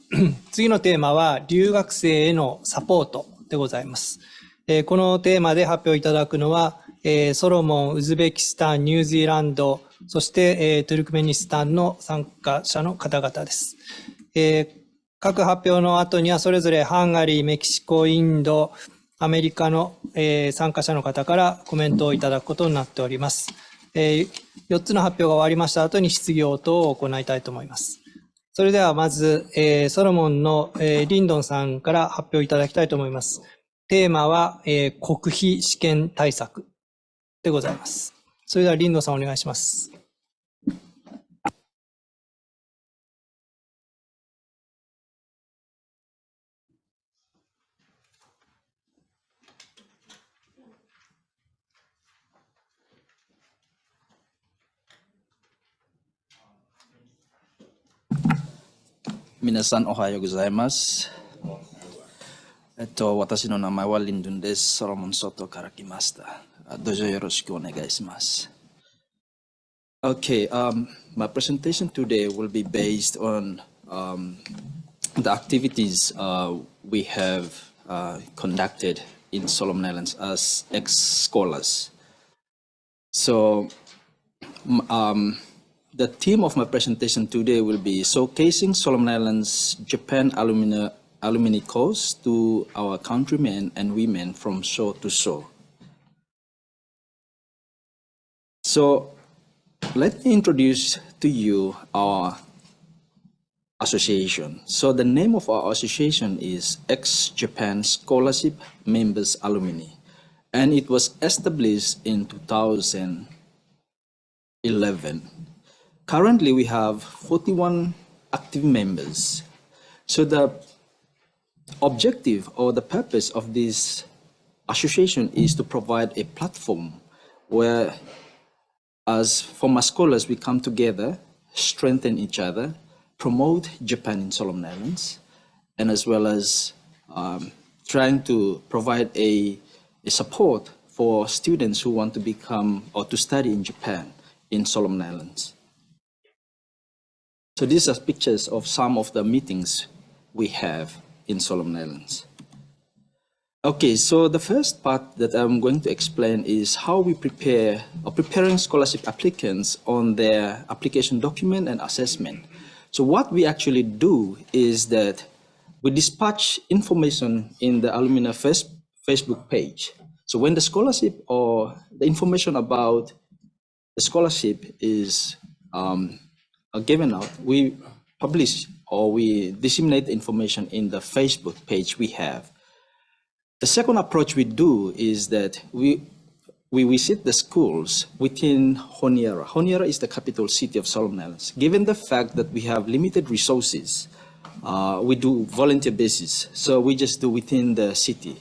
次のテーマは留学生へのサポートでございます。このテーマで発表いただくのはソロモン、ウズベキスタン、ニュージーランド、そしてトゥルクメニスタンの参加者の方々です。各発表の後にはそれぞれハンガリー、メキシコ、インド、アメリカの参加者の方からコメントをいただくことになっております。4つの発表が終わりました後に質疑応答を行いたいと思います。それではまず、ソロモンのリンドンさんから発表いただきたいと思います。テーマは、国費試験対策でございます。それではリンドンさんお願いします。皆さんおはようございます。私の名前はリンドンです。ソロモン外から来ました。どうぞよろしくお願いします。Okay, my presentation today will be based on the activities we have conducted in Solomon Islands as ex-scholars. So, the theme of my presentation today will be showcasing Solomon Islands Japan alumni course to our countrymen and women from shore to shore. So let me introduce to you our association. So the name of our association is Ex-Japan Scholarship Members Alumni, and it was established in 2000 11. Currently, we have 41 active members. So the objective or the purpose of this association is to provide a platform where, as former scholars, we come together, strengthen each other, promote Japan in Solomon Islands, and as well as trying to provide a support for students who want to become or to study in Japan in Solomon Islands. So these are pictures of some of the meetings we have in Solomon Islands. Okay, so the first part that I'm going to explain is how we prepare or preparing scholarship applicants on their application document and assessment. So what we actually do is that we dispatch information in the alumni Facebook page. So when the scholarship or the information about the scholarship is given out, we publish or we disseminate the information in the Facebook page we have. The second approach we do is that we visit the schools within Honiara. Honiara is the capital city of Solomon Islands. Given the fact that we have limited resources, we do volunteer basis. So we just do within the city,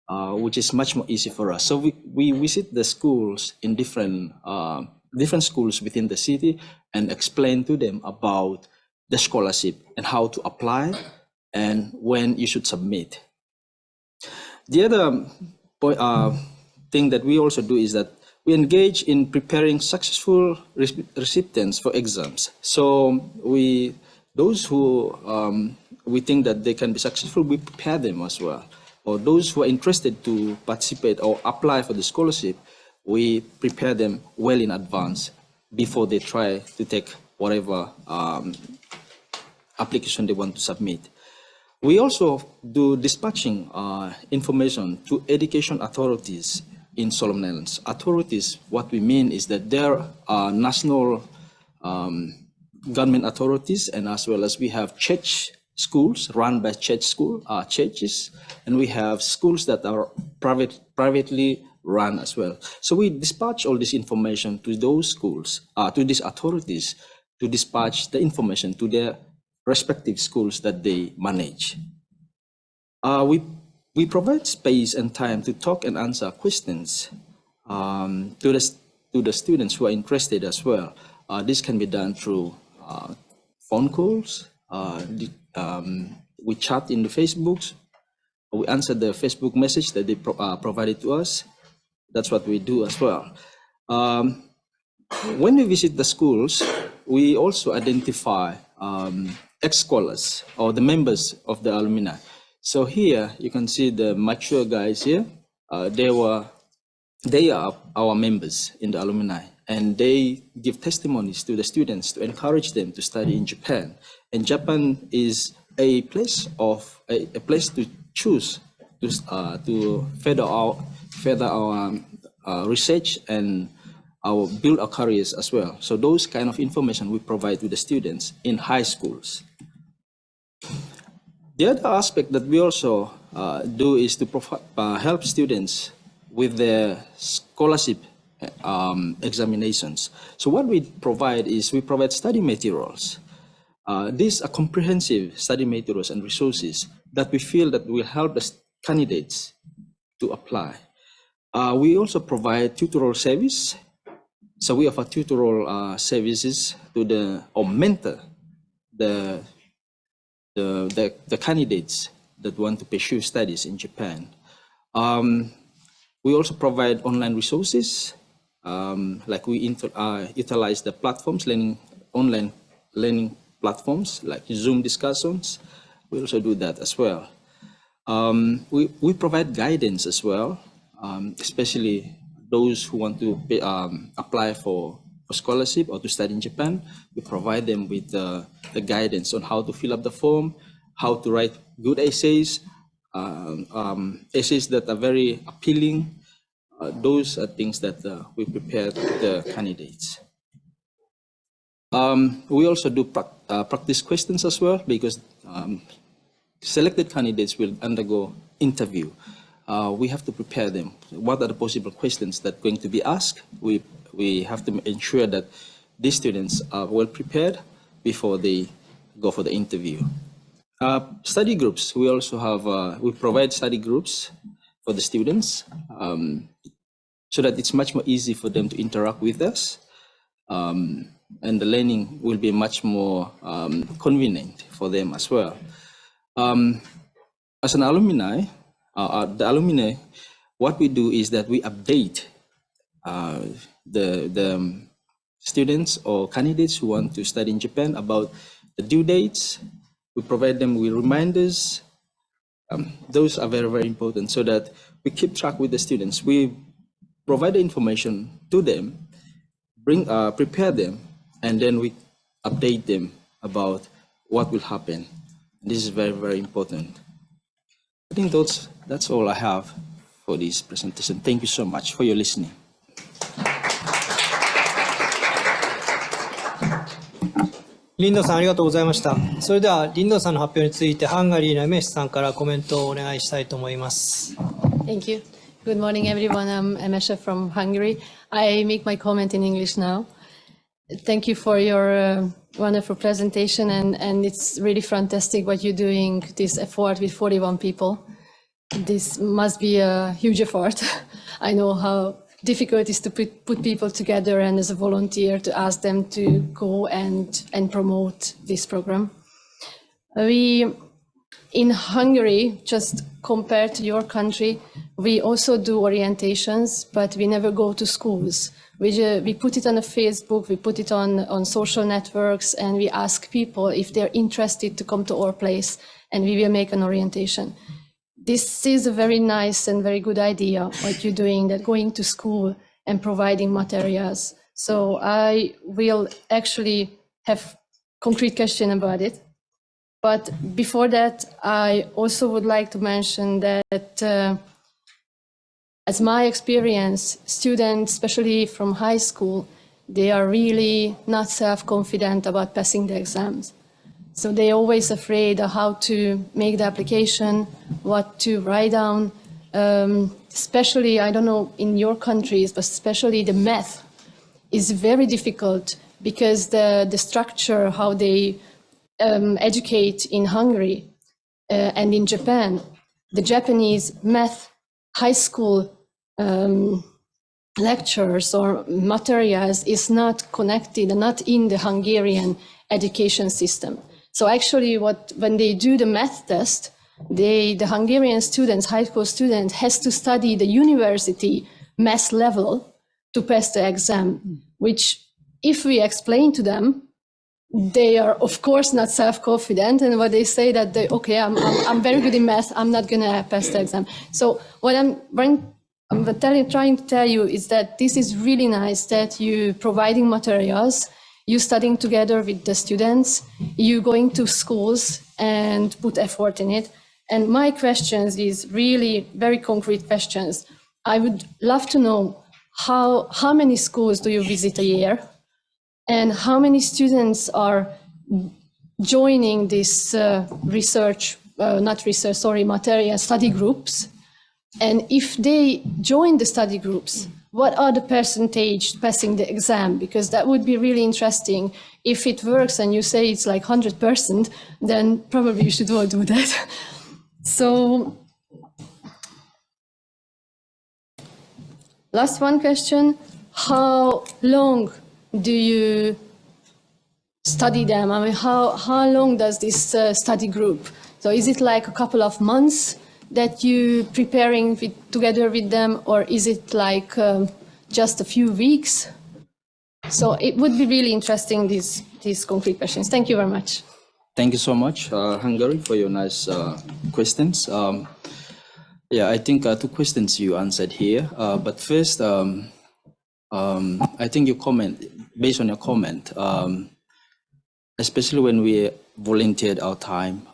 which is much more easy for us. So we visit the schools in different schools within the city and explain to them about the scholarship and how to apply and when you should submit. The other thing that we also do is that we engage in preparing successful recipients for exams. So those who we think that they can be successful, we prepare them as well. Or those who are interested to participate or apply for the scholarship, we prepare them well in advance before they try to take whatever application they want to submit. We also do dispatching information to education authorities in Solomon Islands. Authorities, what we mean is that there are national government authorities, and as well as we have church schools run by churches, and we have schools that are privately run as well. So we dispatch all this information to those schools, to these authorities, to dispatch the information to their respective schools that they manage. We provide space and time to talk and answer questions to the students who are interested as well. This can be done through phone calls. We chat in the Facebooks. We answer the Facebook message that they provided to us. That's what we do as well. When we visit the schools, we also identify ex-scholars or the members of the alumni. So here you can see the mature guys here. They are our members in the alumni, and they give testimonies to the students to encourage them to study in Japan. And Japan is a place to choose to further our research and build our careers as well. So those kind of information we provide to the students in high schools. The other aspect that we also do is to help students with their scholarship examinations. So what we provide is we provide study materials. These are comprehensive study materials and resources that we feel that will help the candidates to apply. We also provide tutorial service. So we offer tutorial services to mentor the candidates that want to pursue studies in Japan. We also provide online resources, like we utilize the platforms, online learning platforms like Zoom discussions. We also do that as well. We provide guidance as well, especially those who want to apply for a scholarship or to study in Japan. We provide them with the guidance on how to fill up the form, how to write good essays, essays that are very appealing. Those are things that we prepare the candidates. We also do practice questions as well, because selected candidates will undergo interview. We have to prepare them. What are the possible questions that are going to be asked? We we have to ensure that these students are well prepared before they go for the interview. Study groups, we also have, we provide study groups for the students so that it's much more easy for them to interact with us. And the learning will be much more convenient for them as well. As an alumni, the alumni, what we do is that we update the students or candidates who want to study in Japan about the due dates. We provide them with reminders. Those are very, very important so that we keep track with the students. We provide the information to them, prepare them, and then we update them about what will happen. This is very, very important. I think that's all I have for this presentation. Thank you so much for your listening. リンドさんありがとうございました。それではリンドさんの発表についてハンガリーのメシさんからコメントをお願いしたいと思います。Thank you. Good morning, everyone. I'm Emesha from Hungary. I make my comment in English now. Thank you for your wonderful presentation, and it's really fantastic what you're doing, this effort with 41 people. This must be a huge effort. I know how difficult it is to put people together and as a volunteer to ask them to go and promote this program. We, in Hungary, just compared to your country, we also do orientations, but we never go to schools. We put it on Facebook, we put it on social networks, and we ask people if they're interested to come to our place, and we will make an orientation. This is a very nice and very good idea, what you're doing, that going to school and providing materials. So I will actually have concrete question about it. But before that, I also would like to mention that as my experience, students, especially from high school, they are really not self-confident about passing the exams. So they're always afraid of how to make the application, what to write down. Especially, I don't know in your countries, but especially the math is very difficult because the structure, how they educate in Hungary and in Japan, the Japanese math high school lectures or materials is not connected, not in the Hungarian education system. So actually when they do the math test, the Hungarian students, high school students, has to study the university math level to pass the exam, which if we explain to them, they are of course not self-confident, and what they say that okay, I'm very good in math, I'm not gonna pass the exam. So what I'm trying to tell you is that this is really nice that you providing materials, you studying together with the students, you going to schools and put effort in it. And my questions is really very concrete questions. I would love to know how many schools do you visit a year, and how many students are joining this material study groups, and if they join the study groups, what are the percentage passing the exam? Because that would be really interesting. If it works and you say it's like 100%, then probably you should all do that. So, last one question, how long do you study them? I mean, how long does this study group? So is it like a couple of months that you preparing together with them, or is it like just a few weeks? So it would be really interesting, these concrete questions. Thank you very much. Thank you so much, Hungary, for your nice questions. Yeah, I think 2 questions you answered here. But first, I think your comment, based on your comment, especially when we volunteered our time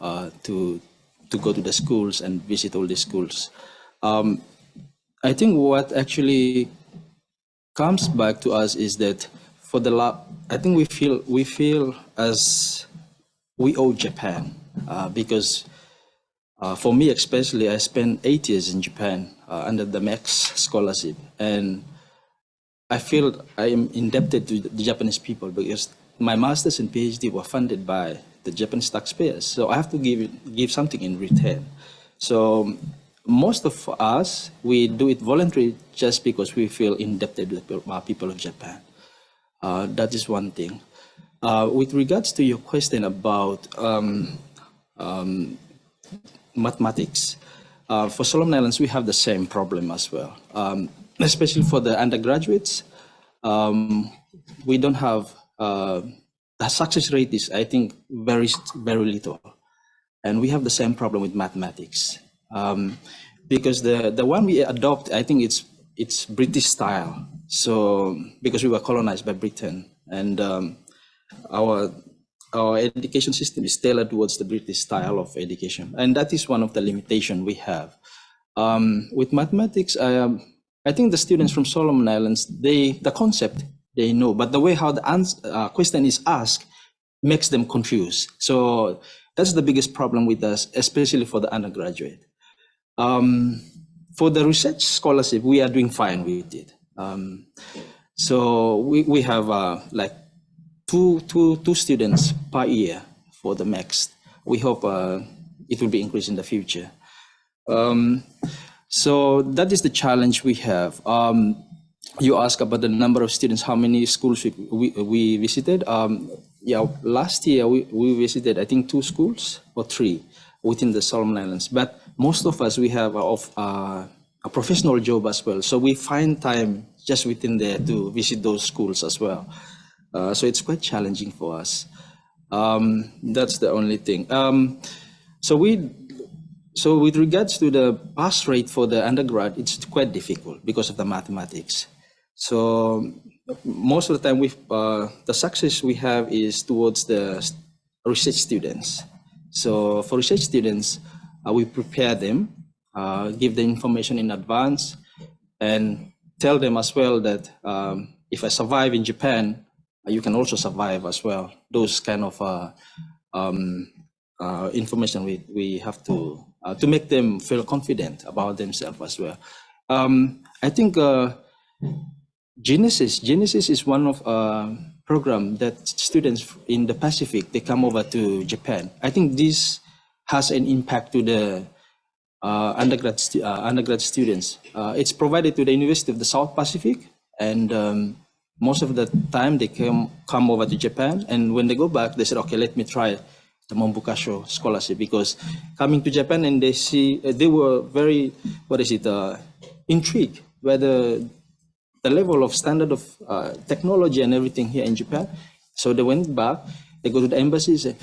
to go to the schools and visit all the schools. I think what actually comes back to us is that for the I think we feel as we owe Japan because for me especially, I spent 8 years in Japan under the MEX scholarship, and I feel I am indebted to the Japanese people because my master's and PhD were funded by the Japanese taxpayers. So I have to give something in return. So most of us, we do it voluntarily just because we feel indebted to the people of Japan. That is one thing. With regards to your question about mathematics, for Solomon Islands, we have the same problem as well. Especially for the undergraduates, we don't have, the success rate is, I think, very little. And we have the same problem with mathematics. Because the one we adopt, I think it's British style. So, because we were colonized by Britain, and our education system is tailored towards the British style of education. And that is one of the limitations we have. With mathematics, I think the students from Solomon Islands, the concept they know, but the way how the question is asked makes them confused. So that's the biggest problem with us, especially for the undergraduate. For the research scholarship, we are doing fine with it. So we have like two students per year for the next. We hope it will be increased in the future. So that is the challenge we have. You ask about the number of students, how many schools we visited. Yeah, last year we visited, I think, 2 schools or 3 within the Solomon Islands. But most of us, we have a professional job as well. So we find time just within there to visit those schools as well. So it's quite challenging for us. That's the only thing. So with regards to the pass rate for the undergrad, it's quite difficult because of the mathematics. So most of the time, the success we have is towards the research students. So for research students, we prepare them, give them information in advance, and tell them as well that if I survive in Japan, you can also survive as well. Those kind of information we have to make them feel confident about themselves as well. I think Genesis is one of program that students in the Pacific, they come over to Japan. I think this has an impact to the undergrad students. It's provided to the University of the South Pacific, and most of the time they come over to Japan, and when they go back, they said, okay, let me try the Mombukasho scholarship, because coming to Japan and they were very, intrigued whether the level of standard of technology and everything here in Japan. So they went back, they go to the embassy and say,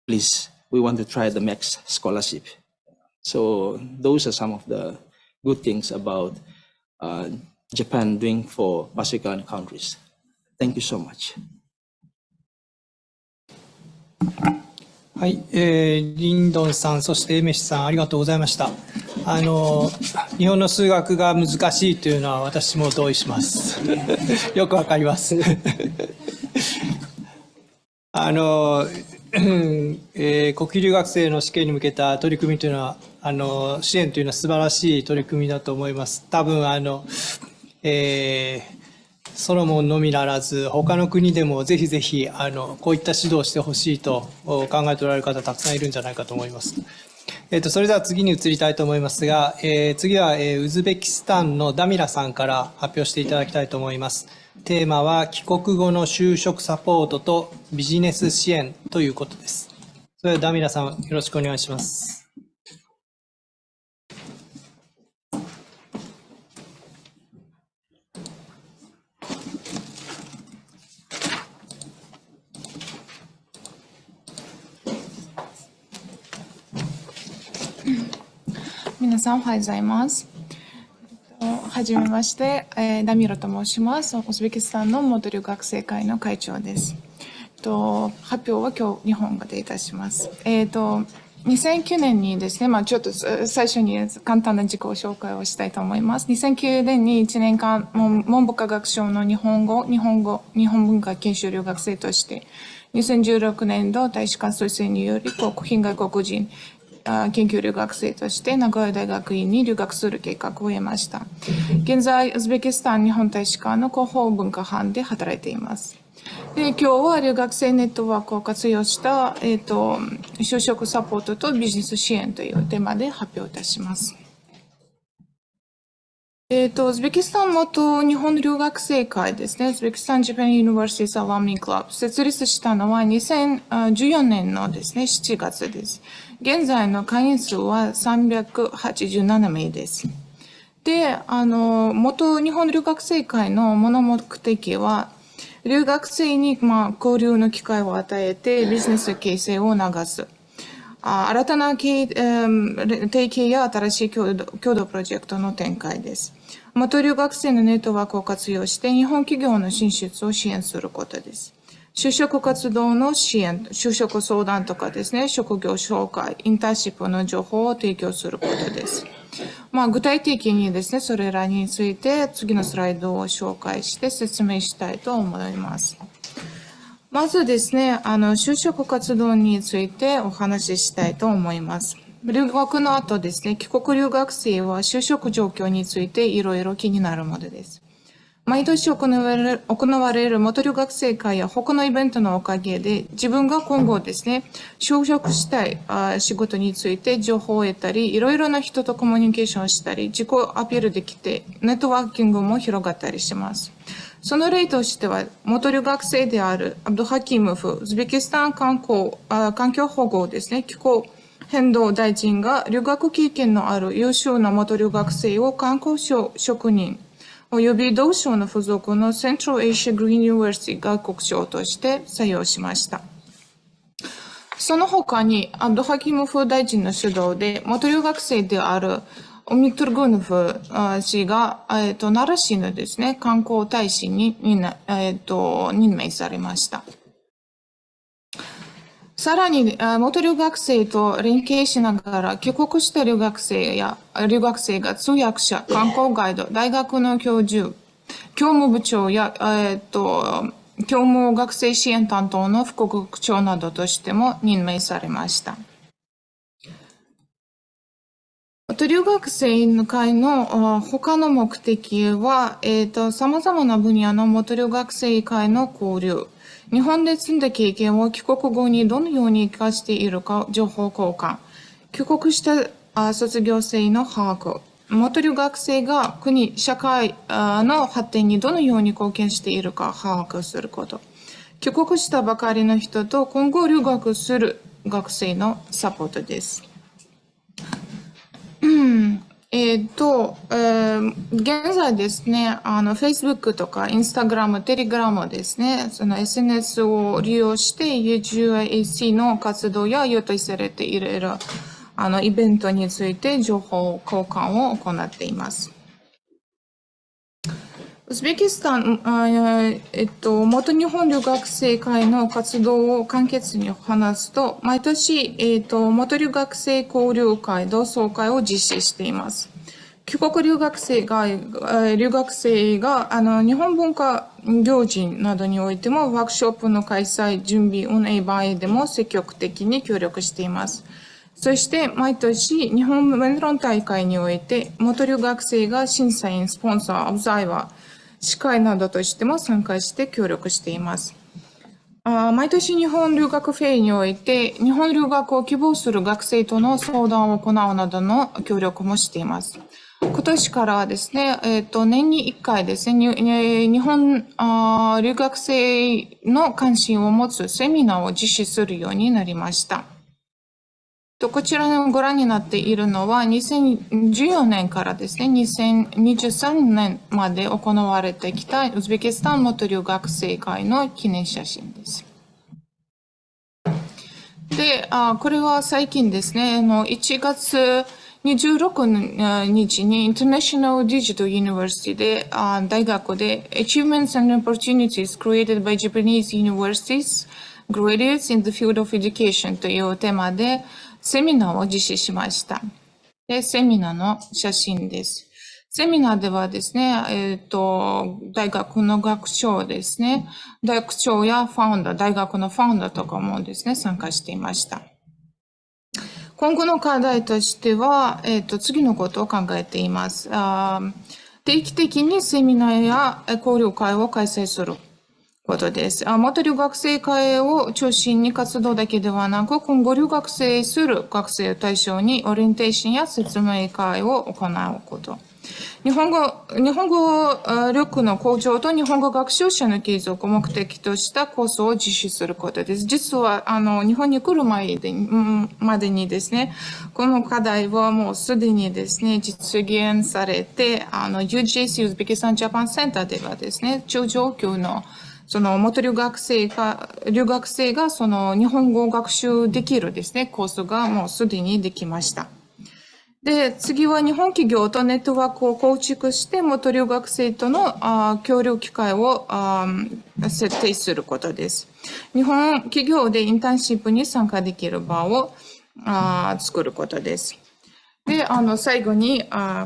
please, we want to try the MEX scholarship. So those are some of the good things about Japan doing for Pacific Island countries. Thank you so much. はい、リンドンさん、そしてエメシさん、ありがとうございました。日本の数学が難しいというのは私も同意します。よくわかります。国際留学生の試験に向けた取り組みというのは、支援というのは素晴らしい取り組みだと思います。多分ソロモンのみならず、他の国でもぜひぜひこういった指導をしてほしいと考えておられる方たくさんいるんじゃないかと思います。それでは次に移りたいと思いますが、次はウズベキスタンのダミラさんから発表していただきたいと思います。テーマは帰国後の就職サポートとビジネス支援ということです。それではダミラさん、よろしくお願いします。皆さんおはようございます。はじめまして、ダミラと申します。ウズベキスタンの元留学生会の会長です。発表は今日日本語でいたします。2009年にですね、ちょっと最初に簡単な自己紹介をしたいと思います。2009年に1年間、文部科学省の日本文化研修留学生として、2016年度大使館推薦により、外国人研究留学生として名古屋大学院に留学する計画を得ました。現在、ウズベキスタン日本大使館の広報文化班で働いています。で、今日は留学生ネットワークを活用した、就職サポートとビジネス支援というテーマで発表いたします。ウズベキスタン元日本留学生会ですね、ウズベキスタン・ジャパン・ユニバーシティズ・アラムニー・クラブ、設立したのは2014年のですね、7月です。現在の会員数は387名です。で、元日本留学生会の目的は、留学生に交流の機会を与えてビジネス形成を促す。新たな提携や新しい共同プロジェクトの展開です。元留学生のネットワークを活用して日本企業の進出を支援することです。就職活動の支援、就職相談とかですね、職業紹介、インターンシップの情報を提供することです。具体的にですね、それらについて次のスライドを紹介して説明したいと思います。まずですね、就職活動についてお話ししたいと思います。留学の後ですね、帰国留学生は就職状況についていろいろ気になるものです。毎年行われる元留学生会や他のイベントのおかげで、自分が今後ですね、就職したい仕事について情報を得たり、いろいろな人とコミュニケーションしたり、自己アピールできて、ネットワーキングも広がったりします。その例としては、元留学生であるアブドハキムフ、ウズベキスタン環境保護ですね、気候変動大臣が留学経験のある優秀な元留学生を観光職人、および同省の付属のセントラルエイシアグリーンユニバーシティ外国省として採用しました。その他に、アブドハキムフ大臣の主導で、元留学生であるオミトルグヌフ氏が、奈良市のですね、観光大使に任命されました。さらに、元留学生と連携しながら、帰国した留学生が通訳者、観光ガイド、大学の教授、教務部長や、教務学生支援担当の副学長などとしても任命されました。元留学生会の他の目的は、様々な分野の元留学生会の交流、日本で積んだ経験を帰国後にどのように活かしているか情報交換、帰国した卒業生の把握、元留学生が国、社会の発展にどのように貢献しているか把握すること、帰国したばかりの人と今後留学する学生のサポートです。現在ですね、Facebook とか Instagram、Telegram ですね、その SNS を利用して UGIAC の活動や予定されているイベントについて情報交換を行っています。ウズベキスタン、元日本留学生会の活動を簡潔に話すと、毎年、元留学生交流会、同窓会を実施しています。帰国留学生が日本文化行事などにおいてもワークショップの開催、準備、運営場合でも積極的に協力しています。そして毎年日本メロン大会において元留学生が審査員、スポンサー、オブザイバー、司会などとしても参加して協力しています。毎年日本留学フェアにおいて日本留学を希望する学生との相談を行うなどの協力もしています。今年からはですね、年に1回ですね、日本留学生の関心を持つセミナーを実施するようになりました。こちらのご覧になっているのは2014年からですね、2023年まで行われてきたウズベキスタン元留学生会の記念写真です。で、これは最近ですね、1月26日にインターナショナルディジタルユニバーシティで、大学で Achievements and Opportunities Created by Japanese Universities Graduates in the Field of Education というテーマでセミナーを実施しました。で、セミナーの写真です。セミナーではですね、大学の学長ですね、大学長やファウンダー、大学のファウンダーとかもですね、参加していました。今後の課題としては、次のことを考えています。定期的にセミナーや交流会を開催することです。元留学生会を中心に活動だけではなく、今後留学生する学生を対象にオリエンテーションや説明会を行うこと。日本語力の向上と日本語学習者の継続を目的としたコースを実施することです。実は、日本に来るまでにですね、この課題はもうすでにですね、実現されて、UGC ウズベキスタンジャパンセンターではですね、中上級のその元留学生がその日本語を学習できるですね、コースがもうすでにできました。で、次は日本企業とネットワークを構築して、元留学生との協力機会を設定することです。日本企業でインターンシップに参加できる場を作ることです。で、最後に、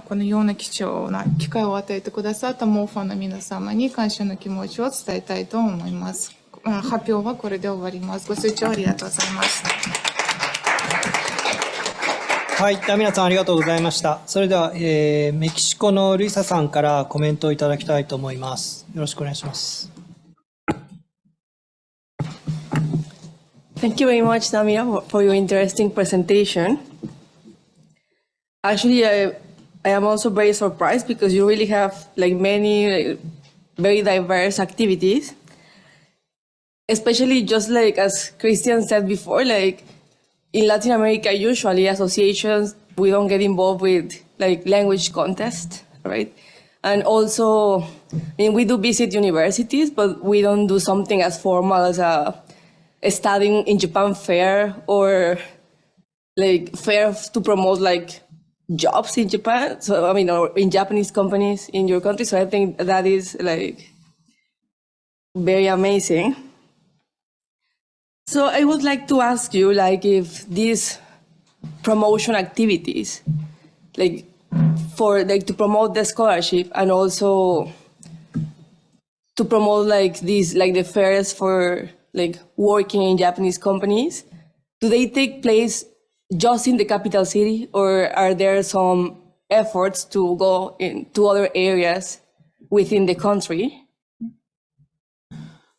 このような貴重な機会を与えてくださったモーファーの皆様に感謝の気持ちを伝えたいと思います。発表はこれで終わります。ご清聴ありがとうございます。はい、皆さんありがとうございました。それでは、メキシコのルイサさんからコメントをいただきたいと思います。よろしくお願いします。Thank you very much, Tamira, for your interesting presentation. Actually, I am also very surprised because you really have many very diverse activities, especially just as Christian said before, in Latin America, usually associations, we don't get involved with language contests, right? And also, we do visit universities, but we don't do something as formal as studying in Japan fair or fair to promote jobs in Japan. So, or in Japanese companies in your country. So I think that is very amazing. So I would like to ask you, if these promotion activities, to promote the scholarship and also to promote the fairs for working in Japanese companies, do they take place just in the capital city, or are there some efforts to go into other areas within the country?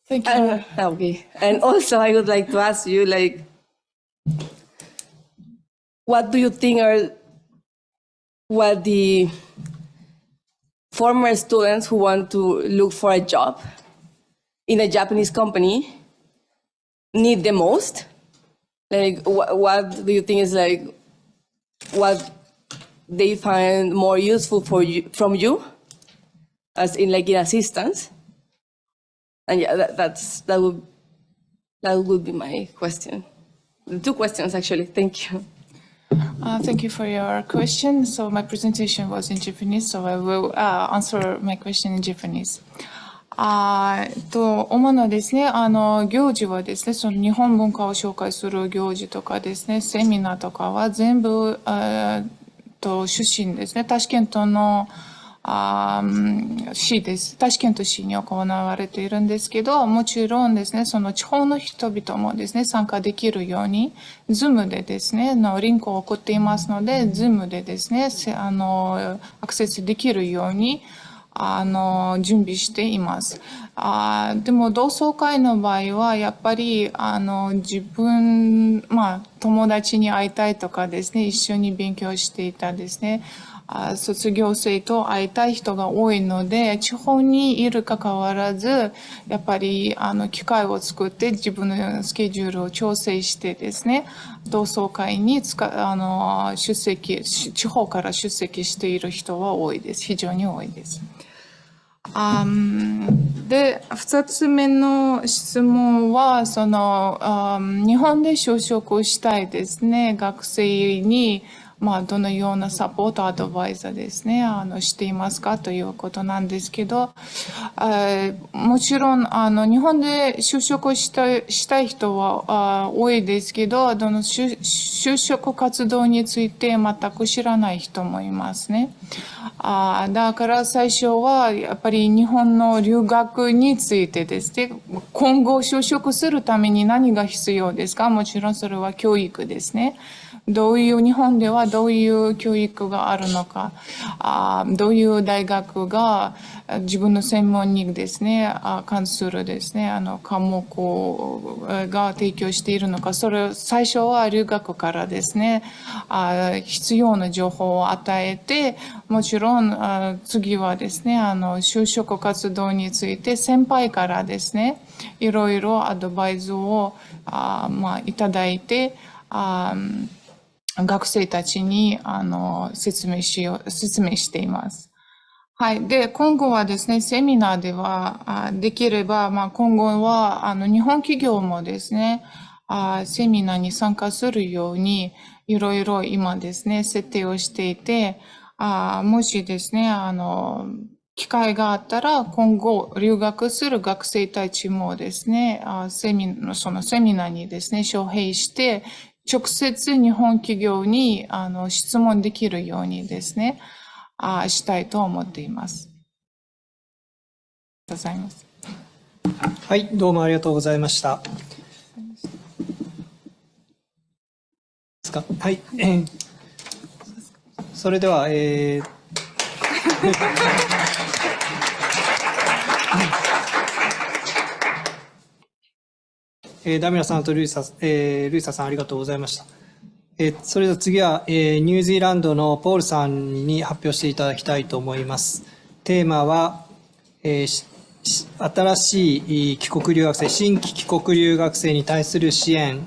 Thank you. Okay. And also, I would like to ask you, what do you think are what the former students who want to look for a job in a Japanese company need the most? What do you think is what they find more useful from you, as in in assistance? And yeah, that would be my question. Two questions actually. Thank you. Thank you for your question. So my presentation was in Japanese, so I will answer my question in Japanese. 主なですね、行事はですね、その日本文化を紹介する行事とかですね、セミナーとかは全部、出身ですね、タシケントの市です。タシケント市に行われているんですけど、もちろんですね、その地方の人々もですね、参加できるように、Zoom でですね、リンクを送っていますので、Zoom でですね、アクセスできるように、準備しています。でも同窓会の場合はやっぱり自分、友達に会いたいとかですね、一緒に勉強していたですね、卒業生と会いたい人が多いので、地方にいるかかわらず、やっぱり機会を作って自分のスケジュールを調整してですね、同窓会に出席、地方から出席している人は多いです。非常に多いです。で、二つ目の質問は、日本で就職したいですね、学生に、どのようなサポート、アドバイザーですね、していますかということなんですけど、もちろん、日本で就職したい人は多いですけど、就職活動について全く知らない人もいますね。だから最初はやっぱり日本の留学についてですね、今後就職するために何が必要ですか？もちろんそれは教育ですね。日本ではどういう教育があるのか、どういう大学が自分の専門にですね、関するですね、科目が提供しているのか、それを最初は留学からですね、必要な情報を与えて、もちろん次はですね、就職活動について先輩からですね、いろいろアドバイスをいただいて、学生たちに説明しています。はい。で、今後はですね、セミナーでは、できれば、今後は、日本企業もですね、セミナーに参加するように、いろいろ今ですね、設定をしていて、もしですね、機会があったら、今後、留学する学生たちもですね、そのセミナーにですね、招聘して、直接日本企業に質問できるようにですね、したいと思っています。ありがとうございます。はい、どうもありがとうございました。はい、それでは、ダミラさんとルイサさんありがとうございました。それでは次は、ニュージーランドのポールさんに発表していただきたいと思います。テーマは、新しい帰国留学生、新規帰国留学生に対する支援、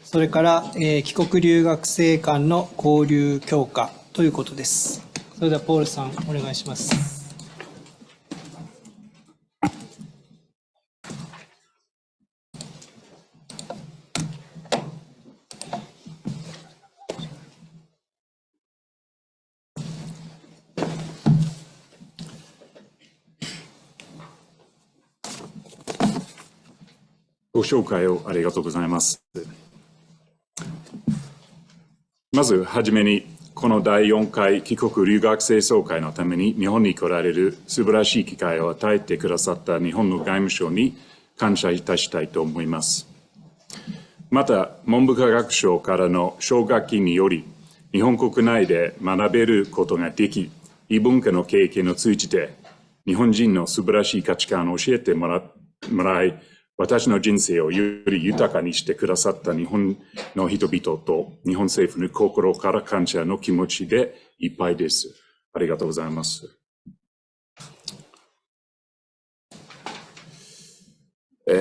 それから、帰国留学生間の交流強化ということです。それではポールさん、お願いします。ご紹介をありがとうございます。まずはじめに、この第4回帰国留学生総会のために日本に来られる素晴らしい機会を与えてくださった日本の外務省に感謝いたしたいと思います。また、文部科学省からの奨学金により、日本国内で学べることができ、異文化の経験を通じて、日本人の素晴らしい価値観を教えてもらい、私の人生をより豊かにしてくださった日本の人々と日本政府に心から感謝の気持ちでいっぱいです。ありがとうございます。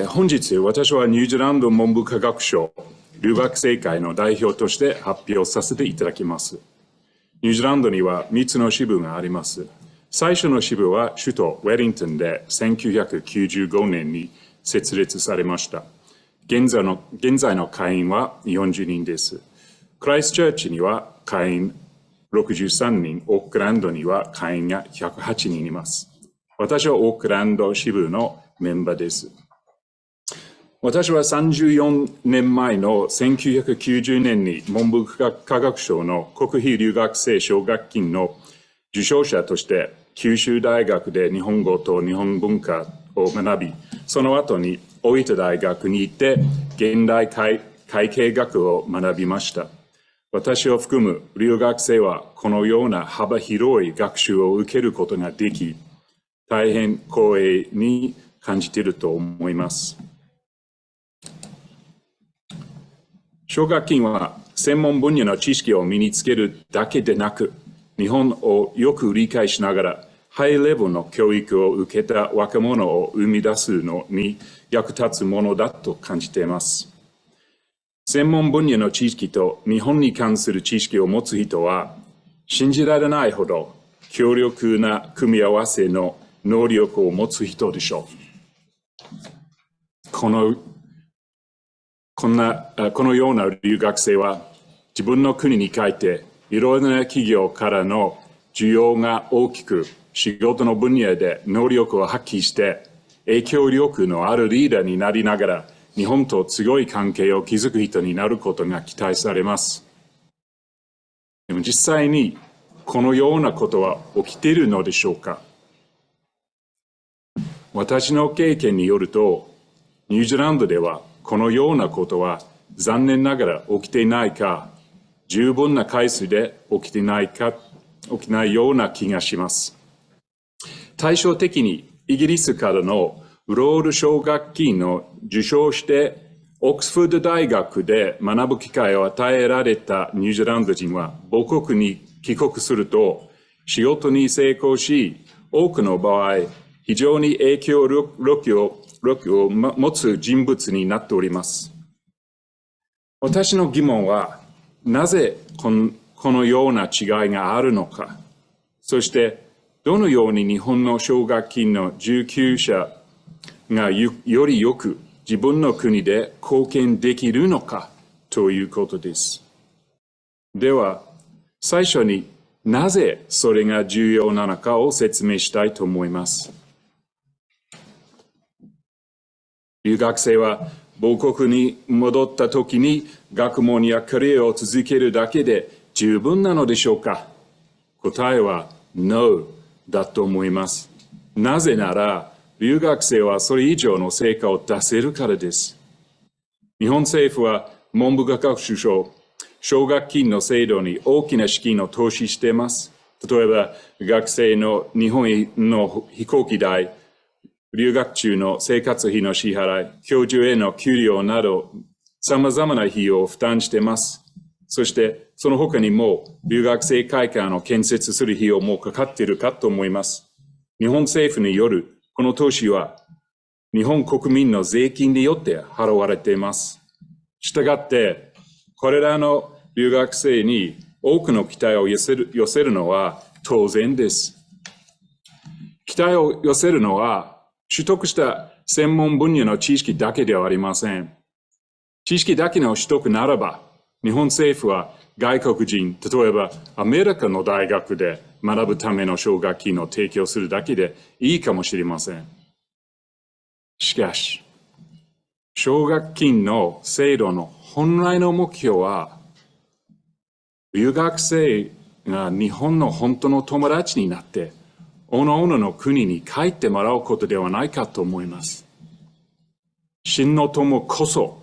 本日、私はニュージーランド文部科学省留学生会の代表として発表させていただきます。ニュージーランドには3つの支部があります。最初の支部は首都ウェリントンで1995年に設立されました。現在の会員は40人です。クライストチャーチには会員63人、オークランドには会員が108人います。私はオークランド支部のメンバーです。私は34年前の1990年に文部科学省の国費留学生奨学金の受賞者として九州大学で日本語と日本文化を学び、その後に大分大学に行って現代会計学を学びました。私を含む留学生はこのような幅広い学習を受けることができ、大変光栄に感じていると思います。奨学金は専門分野の知識を身につけるだけでなく、日本をよく理解しながら、ハイレベルの教育を受けた若者を生み出すのに役立つものだと感じています。専門分野の知識と日本に関する知識を持つ人は、信じられないほど強力な組み合わせの能力を持つ人でしょう。このような留学生は自分の国に帰っていろいろな企業からの需要が大きく、仕事の分野で能力を発揮して、影響力のあるリーダーになりながら、日本と強い関係を築く人になることが期待されます。でも実際にこのようなことは起きているのでしょうか。私の経験によると、ニュージーランドではこのようなことは残念ながら起きていないか、十分な回数で起きていないような気がします。対照的にイギリスからのロール奨学金を受賞してオックスフォード大学で学ぶ機会を与えられたニュージーランド人は母国に帰国すると仕事に成功し、多くの場合非常に影響力を持つ人物になっております。私の疑問は、なぜこのような違いがあるのか、そしてどのように日本の奨学金の受給者がよりよく自分の国で貢献できるのかということです。では、最初になぜそれが重要なのかを説明したいと思います。留学生は母国に戻った時に学問やキャリアを続けるだけで十分なのでしょうか？答えは No だと思います。なぜなら留学生はそれ以上の成果を出せるからです。日本政府は文部科学省奨学金の制度に大きな資金を投資しています。例えば学生の日本の飛行機代、留学中の生活費の支払い、教授への給料など、様々な費用を負担しています。そして、その他にも、留学生会館を建設する費用もかかっているかと思います。日本政府によるこの投資は、日本国民の税金によって払われています。したがって、これらの留学生に多くの期待を寄せるのは当然です。期待を寄せるのは、取得した専門分野の知識だけではありません。知識だけの取得ならば、日本政府は外国人、例えばアメリカの大学で学ぶための奨学金を提供するだけでいいかもしれません。しかし、奨学金の制度の本来の目標は、留学生が日本の本当の友達になって、おのおのの国に帰ってもらうことではないかと思います。真の友こそ、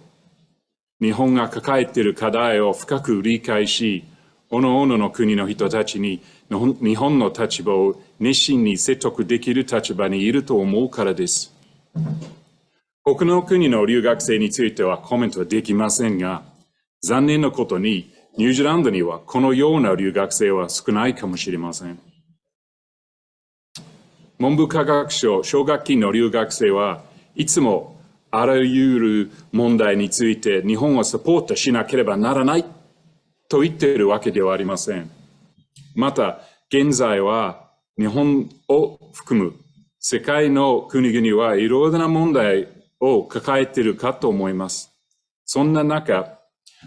日本が抱えている課題を深く理解し、おのおのの国の人たちに日本の立場を熱心に説得できる立場にいると思うからです。他の国の留学生についてはコメントはできませんが、残念なことにニュージーランドにはこのような留学生は少ないかもしれません。文部科学省奨学金の留学生はいつもあらゆる問題について日本をサポートしなければならないと言っているわけではありません。また現在は日本を含む世界の国々はいろいろな問題を抱えているかと思います。そんな中、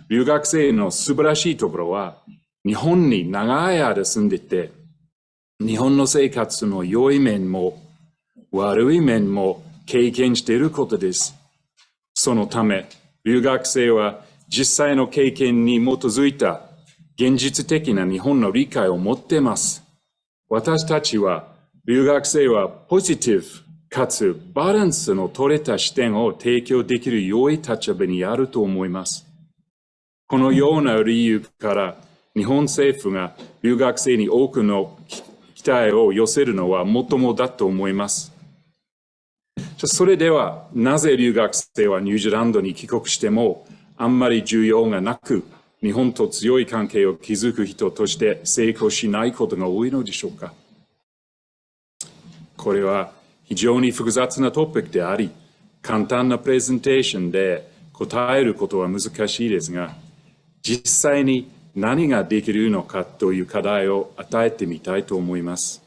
留学生の素晴らしいところは日本に長い間住んでいて日本の生活の良い面も悪い面も経験していることです。そのため、留学生は実際の経験に基づいた現実的な日本の理解を持っています。私たちは、留学生はポジティブかつバランスの取れた視点を提供できる良い立場にあると思います。このような理由から、日本政府が留学生に多くの期待を寄せるのはもっともだと思います。それでは、なぜ留学生はニュージーランドに帰国してもあんまり需要がなく、日本と強い関係を築く人として成功しないことが多いのでしょうか。これは非常に複雑なトピックであり、簡単なプレゼンテーションで答えることは難しいですが、実際に何ができるのかという課題を与えてみたいと思います。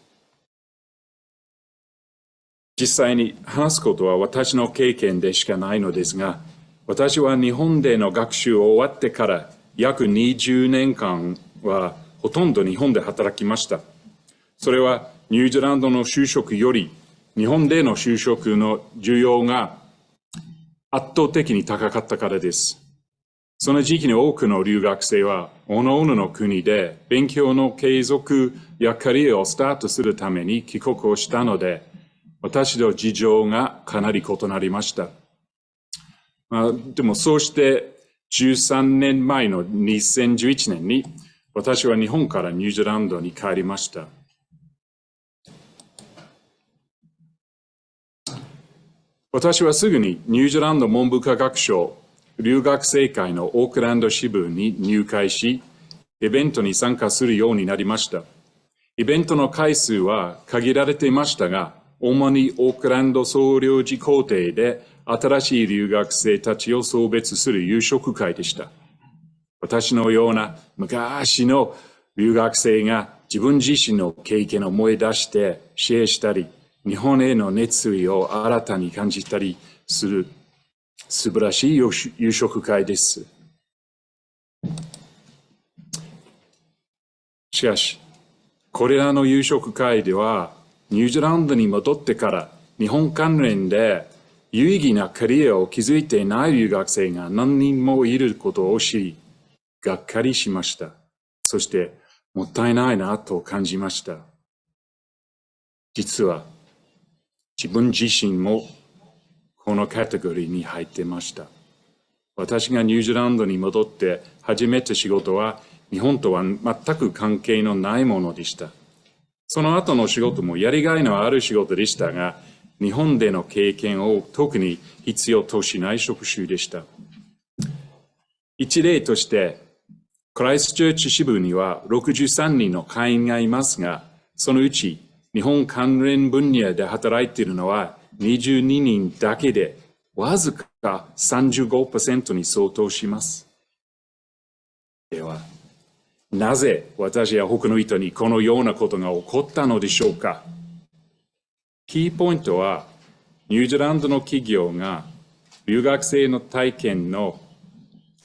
実際に話すことは私の経験でしかないのですが、私は日本での学習を終わってから約20年間はほとんど日本で働きました。それはニュージーランドの就職より日本での就職の需要が圧倒的に高かったからです。その時期に多くの留学生は、各々の国で勉強の継続やキャリアをスタートするために帰国をしたので、私の事情がかなり異なりました。でもそうして13年前の2011年に私は日本からニュージーランドに帰りました。私はすぐにニュージーランド文部科学省留学生会のオークランド支部に入会し、イベントに参加するようになりました。イベントの回数は限られていましたが、主にオークランド総領事公邸で新しい留学生たちを送別する夕食会でした。私のような昔の留学生が自分自身の経験を思い出してシェアしたり、日本への熱意を新たに感じたりする素晴らしい夕食会です。しかし、これらの夕食会では、ニュージーランドに戻ってから日本関連で有意義なキャリアを築いていない留学生が何人もいることを知り、がっかりしました。そして、もったいないなと感じました。実は、自分自身もこのカテゴリーに入っていました。私がニュージーランドに戻って始めた仕事は日本とは全く関係のないものでした。その後の仕事もやりがいのある仕事でしたが、日本での経験を特に必要としない職種でした。一例として、クライストチャーチ支部には63人の会員がいますが、そのうち日本関連分野で働いているのは22人だけで、わずか 35% に相当します。では、なぜ私や他の人にこのようなことが起こったのでしょうか。キーポイントは、ニュージーランドの企業が留学生の体験の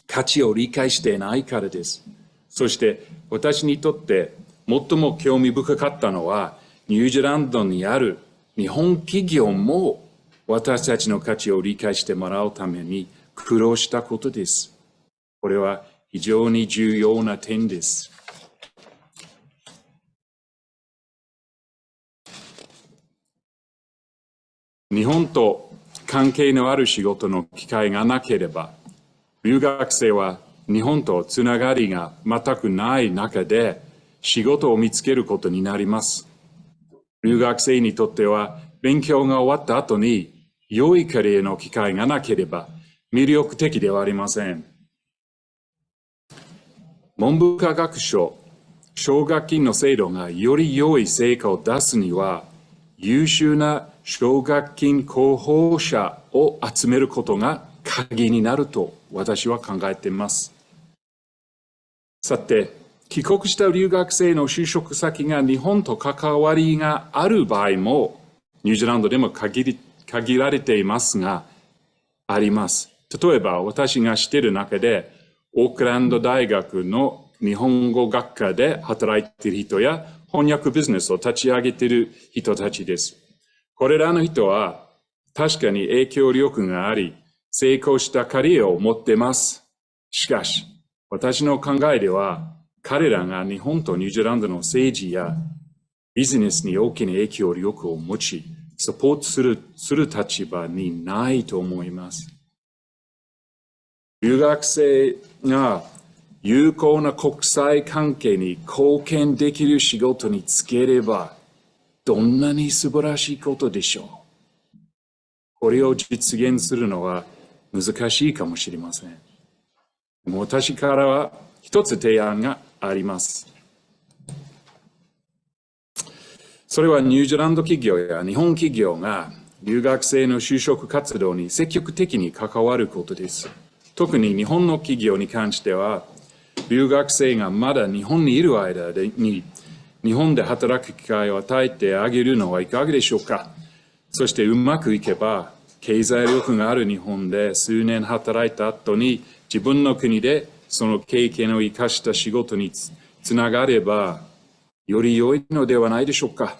価値を理解していないからです。そして私にとって最も興味深かったのは、ニュージーランドにある日本企業も私たちの価値を理解してもらうために苦労したことです。これは非常に重要な点です。日本と関係のある仕事の機会がなければ、留学生は日本とつながりが全くない中で仕事を見つけることになります。留学生にとっては勉強が終わった後に良いキャリアの機会がなければ魅力的ではありません。文部科学省奨学金の制度がより良い成果を出すには、優秀な奨学金候補者を集めることが鍵になると私は考えています。さて、帰国した留学生の就職先が日本と関わりがある場合も、ニュージーランドでも限られていますが、あります。例えば、私が知っている中で、オークランド大学の日本語学科で働いている人や、翻訳ビジネスを立ち上げている人たちです。これらの人は、確かに影響力があり、成功したキャリアを持っています。しかし、私の考えでは、彼らが日本とニュージーランドの政治やビジネスに大きな影響力を持ち、サポートする立場にないと思います。留学生が有効な国際関係に貢献できる仕事に就ければ、どんなに素晴らしいことでしょう。これを実現するのは難しいかもしれません。でも私からは一つ提案があります。それはニュージーランド企業や日本企業が留学生の就職活動に積極的に関わることです。特に日本の企業に関しては、留学生がまだ日本にいる間に日本で働く機会を与えてあげるのはいかがでしょうか。そしてうまくいけば、経済力がある日本で数年働いた後に自分の国でその経験を生かした仕事につながればより良いのではないでしょうか。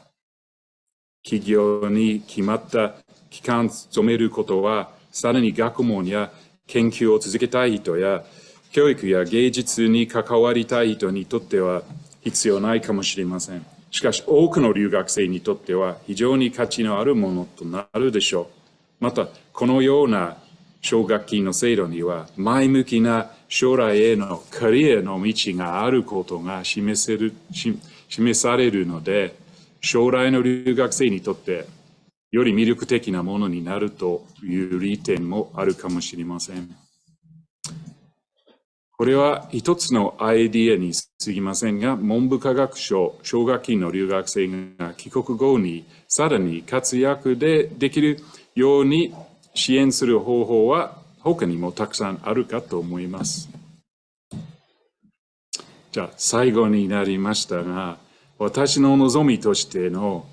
企業に決まった期間勤めることは、さらに学問や研究を続けたい人や、教育や芸術に関わりたい人にとっては必要ないかもしれません。しかし、多くの留学生にとっては非常に価値のあるものとなるでしょう。また、このような奨学金の制度には、前向きな将来へのキャリアの道があることが示されるので、将来の留学生にとってより魅力的なものになるという利点もあるかもしれません。これは一つのアイディアに過ぎませんが、文部科学省奨学金の留学生が帰国後にさらに活躍できるように支援する方法は他にもたくさんあるかと思います。じゃあ最後になりましたが、私の望みとしての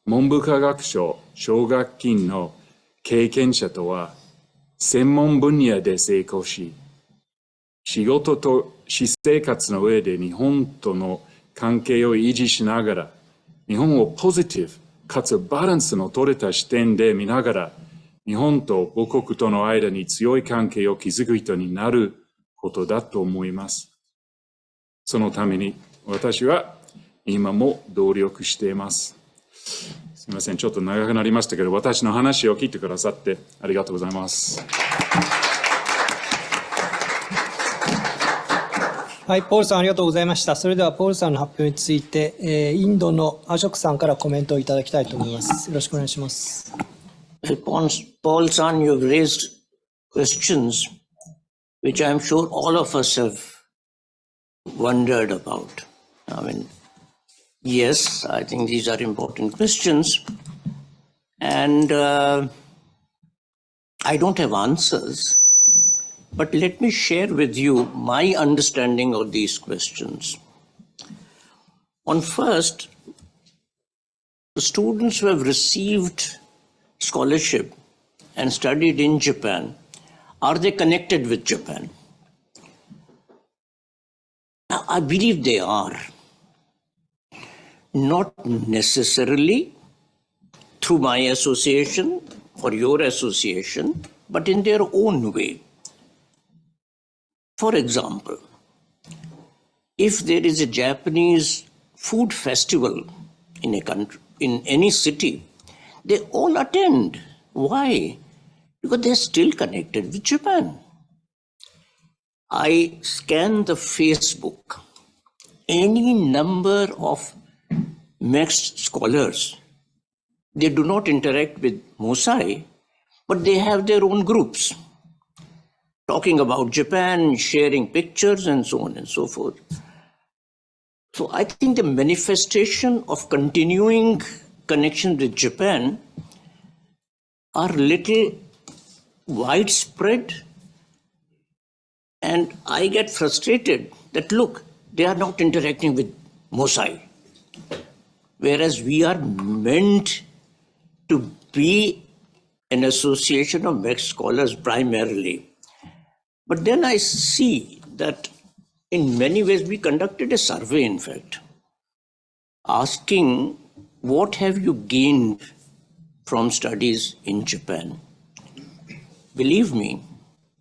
文部科学省奨学金の経験者とは、専門分野で成功し、仕事と私生活の上で日本との関係を維持しながら、日本をポジティブかつバランスの取れた視点で見ながら、日本と母国との間に強い関係を築く人になることだと思います。そのために私は今も努力しています。すみません、ちょっと長くなりましたけど、私の話を聞いてくださってありがとうございます。はい、ポールさんありがとうございました。それではポールさんの発表について、インドのアショクさんからコメントをいただきたいと思います。よろしくお願いします。Paul san, you've raised questions which I'm sure all of us have wondered about. I mean, yes, I think these are important questions, and I don't have answers. But let me share with you my understanding of these questions. On first, the students who have received scholarship and studied in Japan, are they connected with Japan? Now, I believe they are. Not necessarily through my association or your association, but in their own way. For example, if there is a Japanese food festival in a country, in any city, they all attend. Why? Because they're still connected with Japan. I scan the Facebook, any number of mixed scholars, they do not interact with Mosai, but they have their own groups, talking about Japan, sharing pictures, and so on and so forth. So I think the manifestation of continuing connection with Japan are little widespread, and I get frustrated that, look, they are not interacting with Mosai, whereas we are meant to be an association of mixed scholars primarily. But then I see that in many ways we conducted a survey, in fact, asking what have you gained from studies in Japan? Believe me,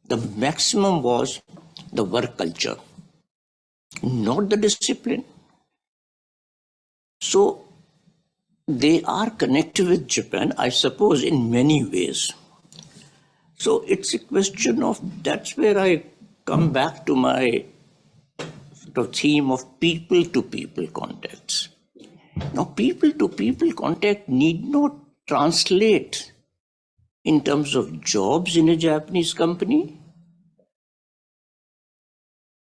the maximum was the work culture, not the discipline. So they are connected with Japan, I suppose, in many ways. So it's a question of, that's where I come back to my sort of theme of people-to-people contacts. Now, people-to-people contact need not translate in terms of jobs in a Japanese company.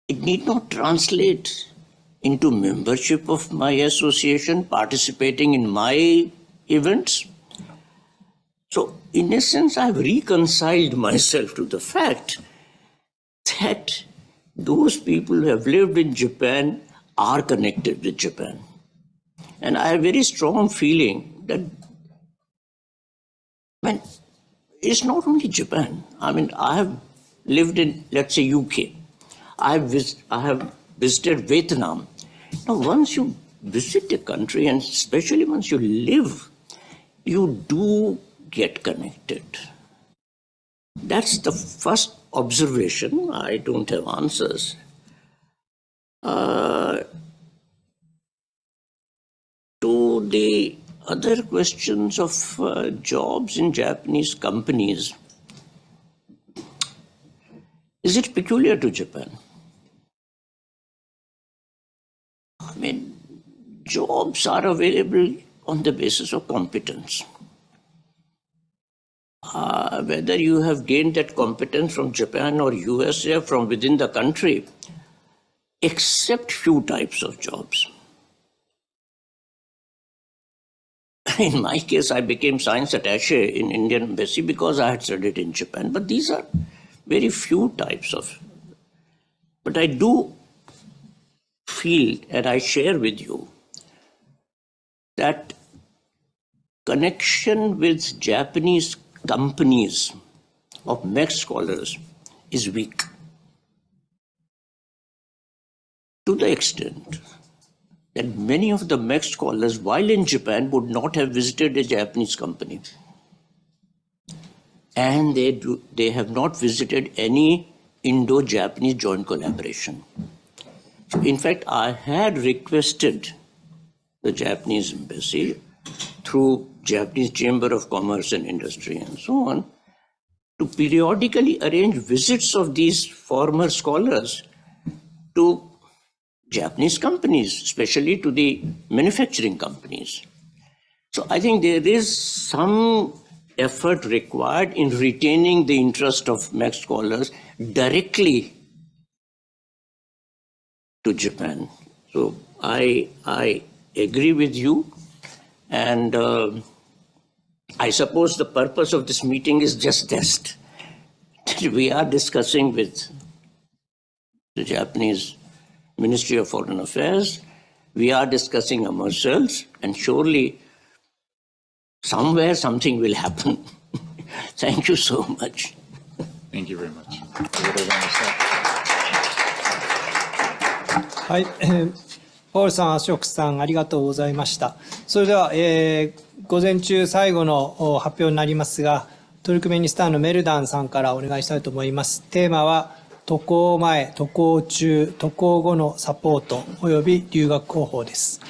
It need not translate into membership of my association, participating in my events. So, in a sense, I've reconciled myself to the fact that those people who have lived in Japan are connected with Japan. And I have a very strong feeling that, it's not only Japan. I mean, I have lived in, let's say, UK. I have visited Vietnam. Now, once you visit a country, and especially once you live, you do get connected. That's the first observation. I don't have answers. To the other questions of jobs in Japanese companies, is it peculiar to Japan? I mean, jobs are available on the basis of competence. Whether you have gained that competence from Japan or USA, from within the country, except few types of jobs. In my case, I became science attaché in Indian embassy because I had studied in Japan. But these are very few types of. But I do feel, and I share with you, that connection with Japanese companies of MEC scholars is weak. To the extent that many of the MEC scholars, while in Japan, would not have visited a Japanese company. And they have not visited any Indo-Japanese joint collaboration. So in fact, I had requested the Japanese embassy through Japanese Chamber of Commerce and Industry and so on, to periodically arrange visits of these former scholars to Japanese companies, especially to the manufacturing companies. So I think there is some effort required in retaining the interest of MEC scholars directly to Japan. So I agree with you, and I suppose the purpose of this meeting is just that we are discussing with the Japanese Ministry of Foreign Affairs, we are discussing ourselves, and surely somewhere something will happen. Thank you so much. Thank you very much. はい、ポールさん、アショクさん、ありがとうございました。それでは、午前中最後の発表になりますが、トルクメニスタンのメルダンさんからお願いしたいと思います。テーマは、渡航前、渡航中、渡航後のサポート及び留学方法です。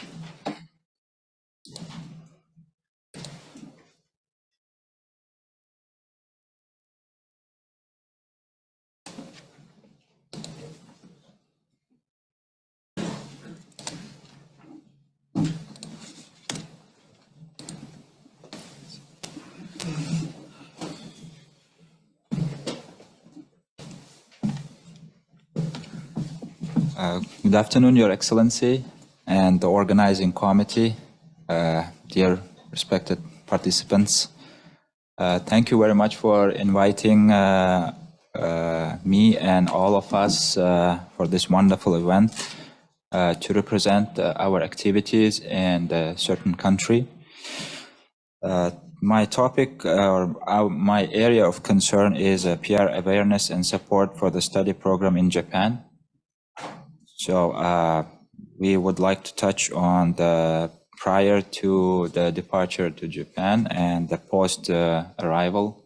Good afternoon, Your Excellency and the organizing committee, dear respected participants. Thank you very much for inviting me and all of us for this wonderful event to represent our activities in a certain country. My topic or my area of concern is PR awareness and support for the study program in Japan. So we would like to touch on the prior to the departure to Japan and the post arrival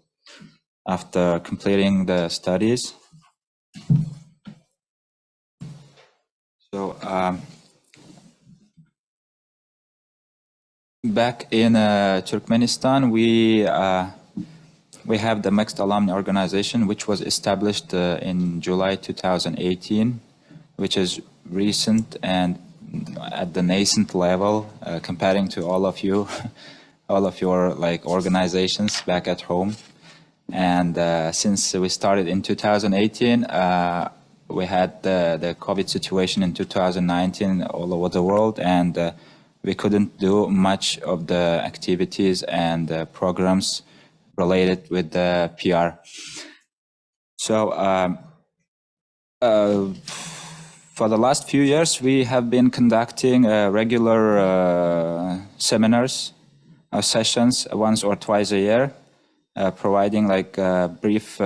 after completing the studies. So back in Turkmenistan, we have the Mixed Alumni Organization, which was established in July 2018. Which is recent and at the nascent level comparing to all of you, all of your like organizations back at home. And since we started in 2018, we had the COVID situation in 2019 all over the world, and we couldn't do much of the activities and programs related with the PR. So for the last few years, we have been conducting regular seminars, sessions once or twice a year, providing like a brief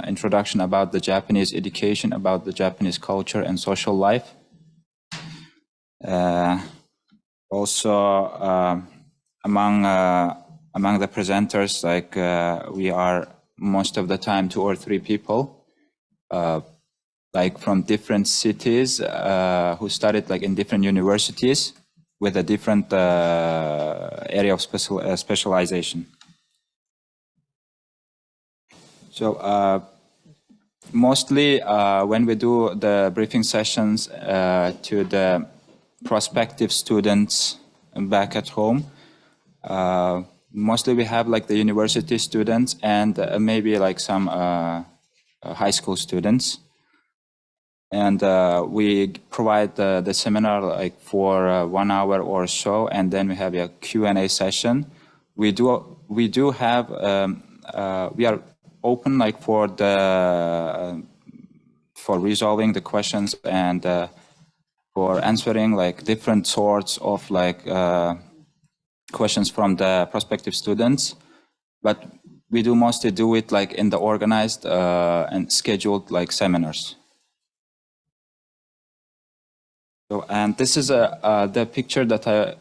introduction about the Japanese education, about the Japanese culture and social life. Also, among the presenters, like we are most of the time 2 or 3 people, like from different cities who studied like in different universities with a different area of specialization. So mostly when we do the briefing sessions to the prospective students back at home, mostly we have like the university students and maybe like some high school students. And we provide the seminar like for 1 hour or so, and then we have a Q&A session. We are open like for resolving the questions and for answering like different sorts of like questions from the prospective students, but we do mostly do it like in the organized and scheduled like seminars. So, and this is the picture that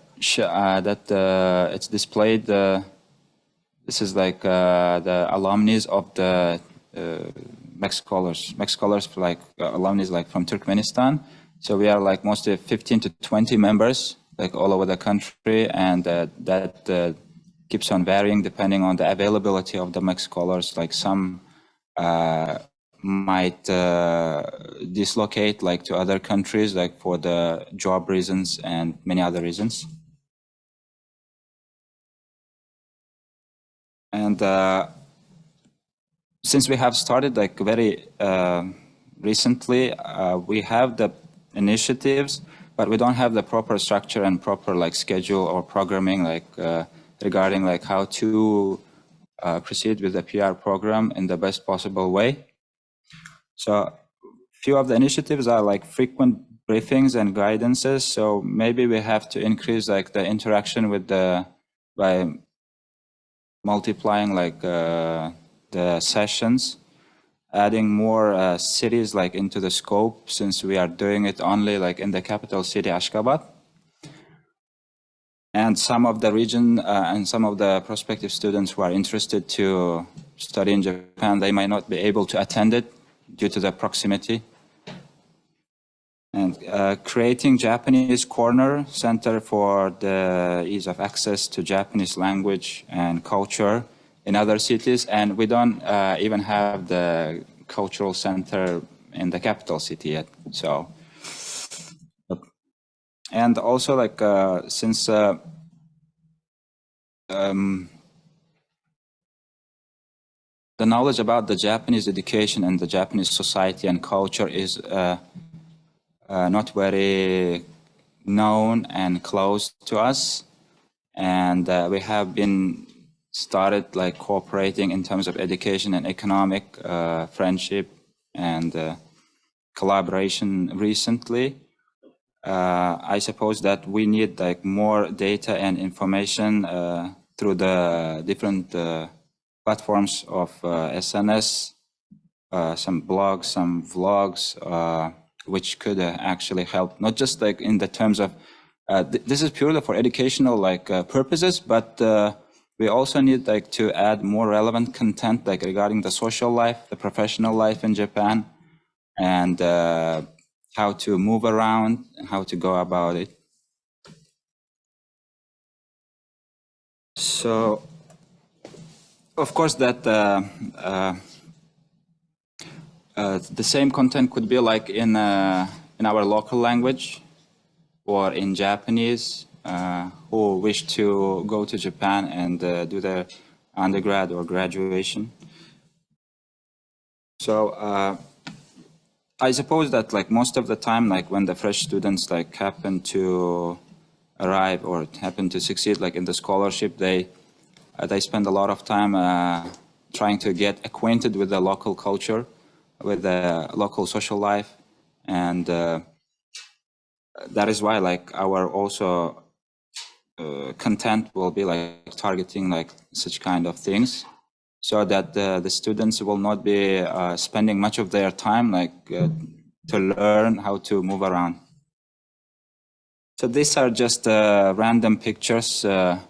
it's displayed. This is like the alumni of the MEC scholars like alumni like from Turkmenistan. So we are like mostly 15 to 20 members like all over the country, and that keeps on varying depending on the availability of the MEC scholars. Like some might dislocate like to other countries like for the job reasons and many other reasons. And since we have started like very recently, we have the initiatives, but we don't have the proper structure and proper like schedule or programming like regarding like how to proceed with the PR program in the best possible way. So few of the initiatives are like frequent briefings and guidances. So maybe we have to increase like the interaction with by multiplying like the sessions, adding more cities like into the scope, since we are doing it only like in the capital city Ashgabat. And some of the region and some of the prospective students who are interested to study in Japan, they might not be able to attend it due to the proximity. And creating Japanese Corner Center for the ease of access to Japanese language and culture in other cities. And we don't even have the cultural center in the capital city yet. So, and also like since the knowledge about the Japanese education and the Japanese society and culture is not very known and close to us, and we have been started like cooperating in terms of education and economic friendship and collaboration recently. I suppose that we need like more data and information through the different platforms of SNS, some blogs, some vlogs, which could actually help, not just like in the terms of, this is purely for educational like purposes, but we also need like to add more relevant content like regarding the social life, the professional life in Japan, and how to move around, how to go about it. So, of course, that the same content could be like in our local language or in Japanese, who wish to go to Japan and do their undergrad or graduation. So I suppose that like most of the time, like when the fresh students like happen to arrive or happen to succeed like in the scholarship, they spend a lot of time trying to get acquainted with the local culture, with the local social life, and that is why like our also content will be like targeting like such kind of things, so that the students will not be spending much of their time like to learn how to move around. So these are just random pictures. You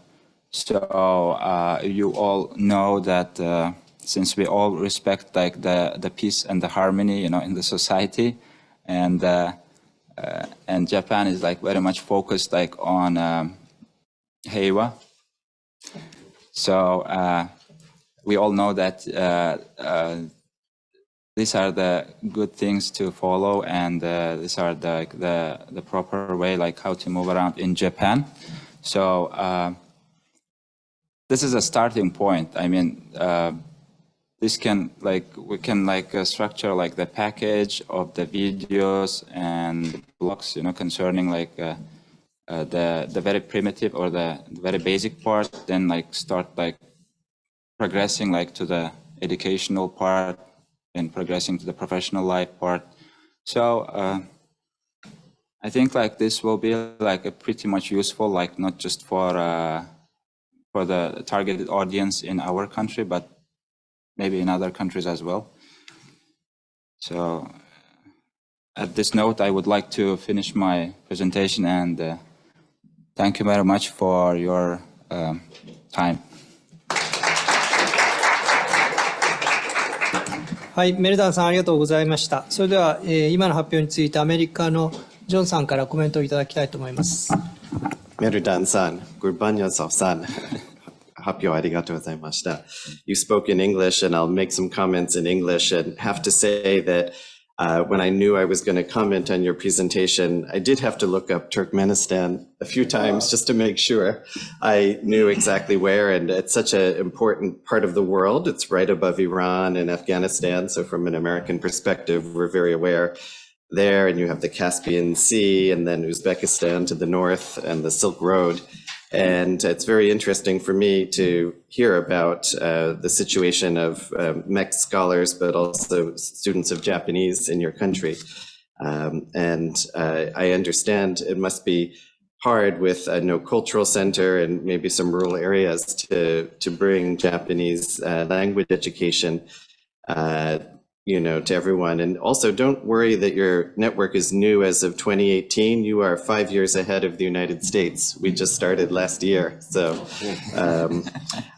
all know that since we all respect like the peace and the harmony, in the society, and Japan is like very much focused like on heiwa. So we all know that these are the good things to follow, and these are the proper way like how to move around in Japan. So this is a starting point. I mean, this can we can structure like the package of the videos and blogs, concerning like the very primitive or the very basic part, then like start like progressing like to the educational part and progressing to the professional life part. So I think like this will be like a pretty much useful, like not just for the targeted audience in our country, but maybe in other countries as well. So at this note, I would like to finish my presentation, and thank you very much for your time. はい、メルダンさんありがとうございました。それでは、今の発表についてアメリカのジョンさんからコメントをいただきたいと思います。メルダンさん、グルバニャソフさん、発表ありがとうございました。You spoke in English, and I'll make some comments in English, and have to say that when I knew I was going to comment on your presentation, I did have to look up Turkmenistan a few times just to make sure I knew exactly where. And it's such an important part of the world. It's right above Iran and Afghanistan. So from an American perspective, we're very aware there. And you have the Caspian Sea, and then Uzbekistan to the north, and the Silk Road. And it's very interesting for me to hear about the situation of MEC scholars, but also students of Japanese in your country. I understand it must be hard with no cultural center and maybe some rural areas to bring Japanese language education to everyone. And also, don't worry that your network is new as of 2018. You are 5 years ahead of the United States. We just started last year. So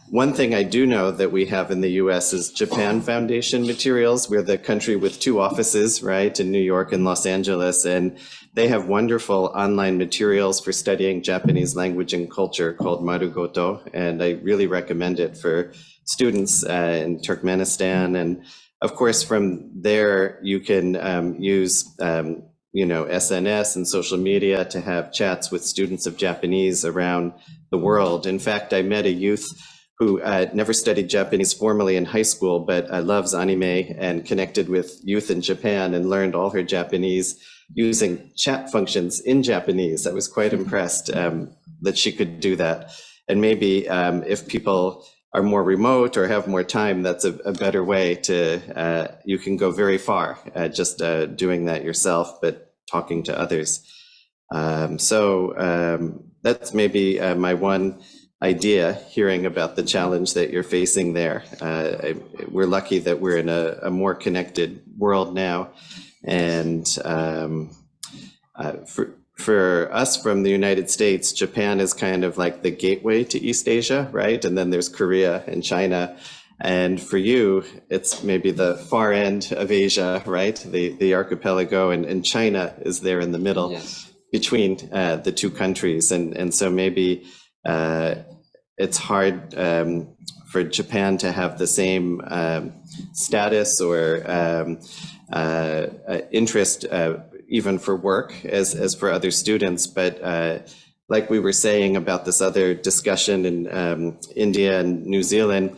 one thing I do know that we have in the US is Japan Foundation materials. We're the country with 2 offices, right, in New York and Los Angeles. And they have wonderful online materials for studying Japanese language and culture called Marugoto. And I really recommend it for students in Turkmenistan. And of course, from there, you can use, SNS and social media to have chats with students of Japanese around the world. In fact, I met a youth who never studied Japanese formally in high school, but loves anime and connected with youth in Japan and learned all her Japanese using chat functions in Japanese. I was quite impressed that she could do that. And maybe if people are more remote or have more time, that's a better way to, you can go very far just doing that yourself, but talking to others. That's maybe my one idea, hearing about the challenge that you're facing there. We're lucky that we're in a more connected world now. And for us from the United States, Japan is kind of like the gateway to East Asia, right? And then there's Korea and China. And for you, it's maybe the far end of Asia, right? The archipelago, and China is there in the middle. Yes. Between the 2 countries. And so maybe it's hard for Japan to have the same status or interest even for work as for other students. But like we were saying about this other discussion in India and New Zealand,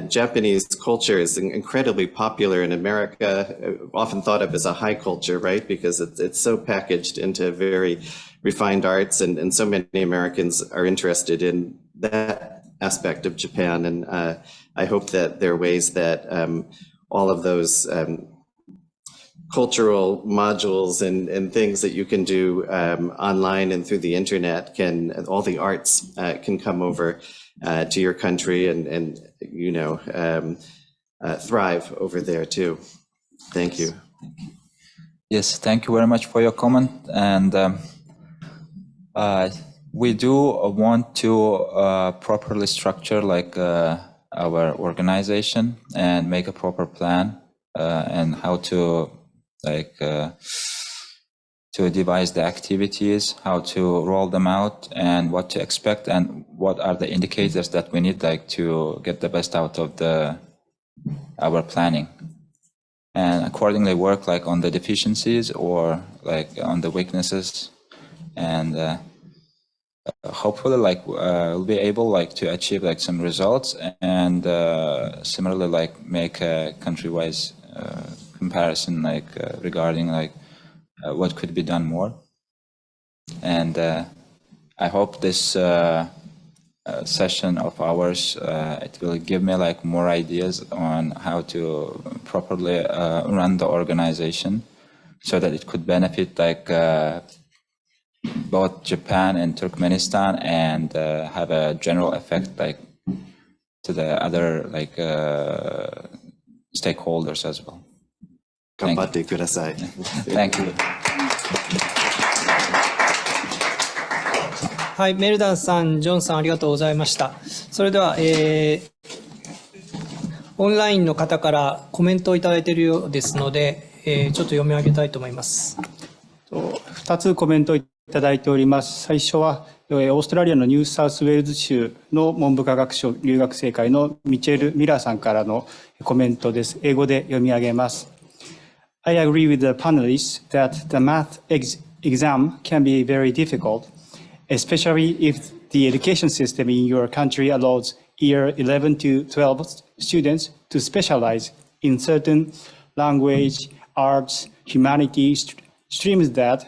Japanese culture is incredibly popular in America, often thought of as a high culture, right? Because it's so packaged into very refined arts, and so many Americans are interested in that aspect of Japan. And I hope that there are ways that all of those cultural modules and things that you can do online and through the internet all the arts can come over to your country and thrive over there too. Thank you. Yes, thank you very much for your comment. And We do want to properly structure like our organization and make a proper plan and how to like to devise the activities, how to roll them out, and what to expect, and what are the indicators that we need like to get the best out of our planning, and accordingly work like on the deficiencies or like on the weaknesses, and hopefully like we'll be able like to achieve like some results, and similarly like make a country-wise comparison like regarding like what could be done more. And I hope this session of ours it will give me like more ideas on how to properly run the organization, so that it could benefit like both Japan and Turkmenistan, and have a general effect like to the other like stakeholders as well. Thank you. はい、メルダンさん、ジョンさん、ありがとうございました。それでは、オンラインの方からコメントをいただいているようですので、ちょっと読み上げたいと思います。2つコメントをいただいております。最初は、オーストラリアのニューサウスウェールズ州の文部科学省留学生会のミチェル・ミラーさんからのコメントです。英語で読み上げます。I agree with the panelists that the math exam can be very difficult, especially if the education system in your country allows year 11 to 12 students to specialize in certain language, arts, humanities streams that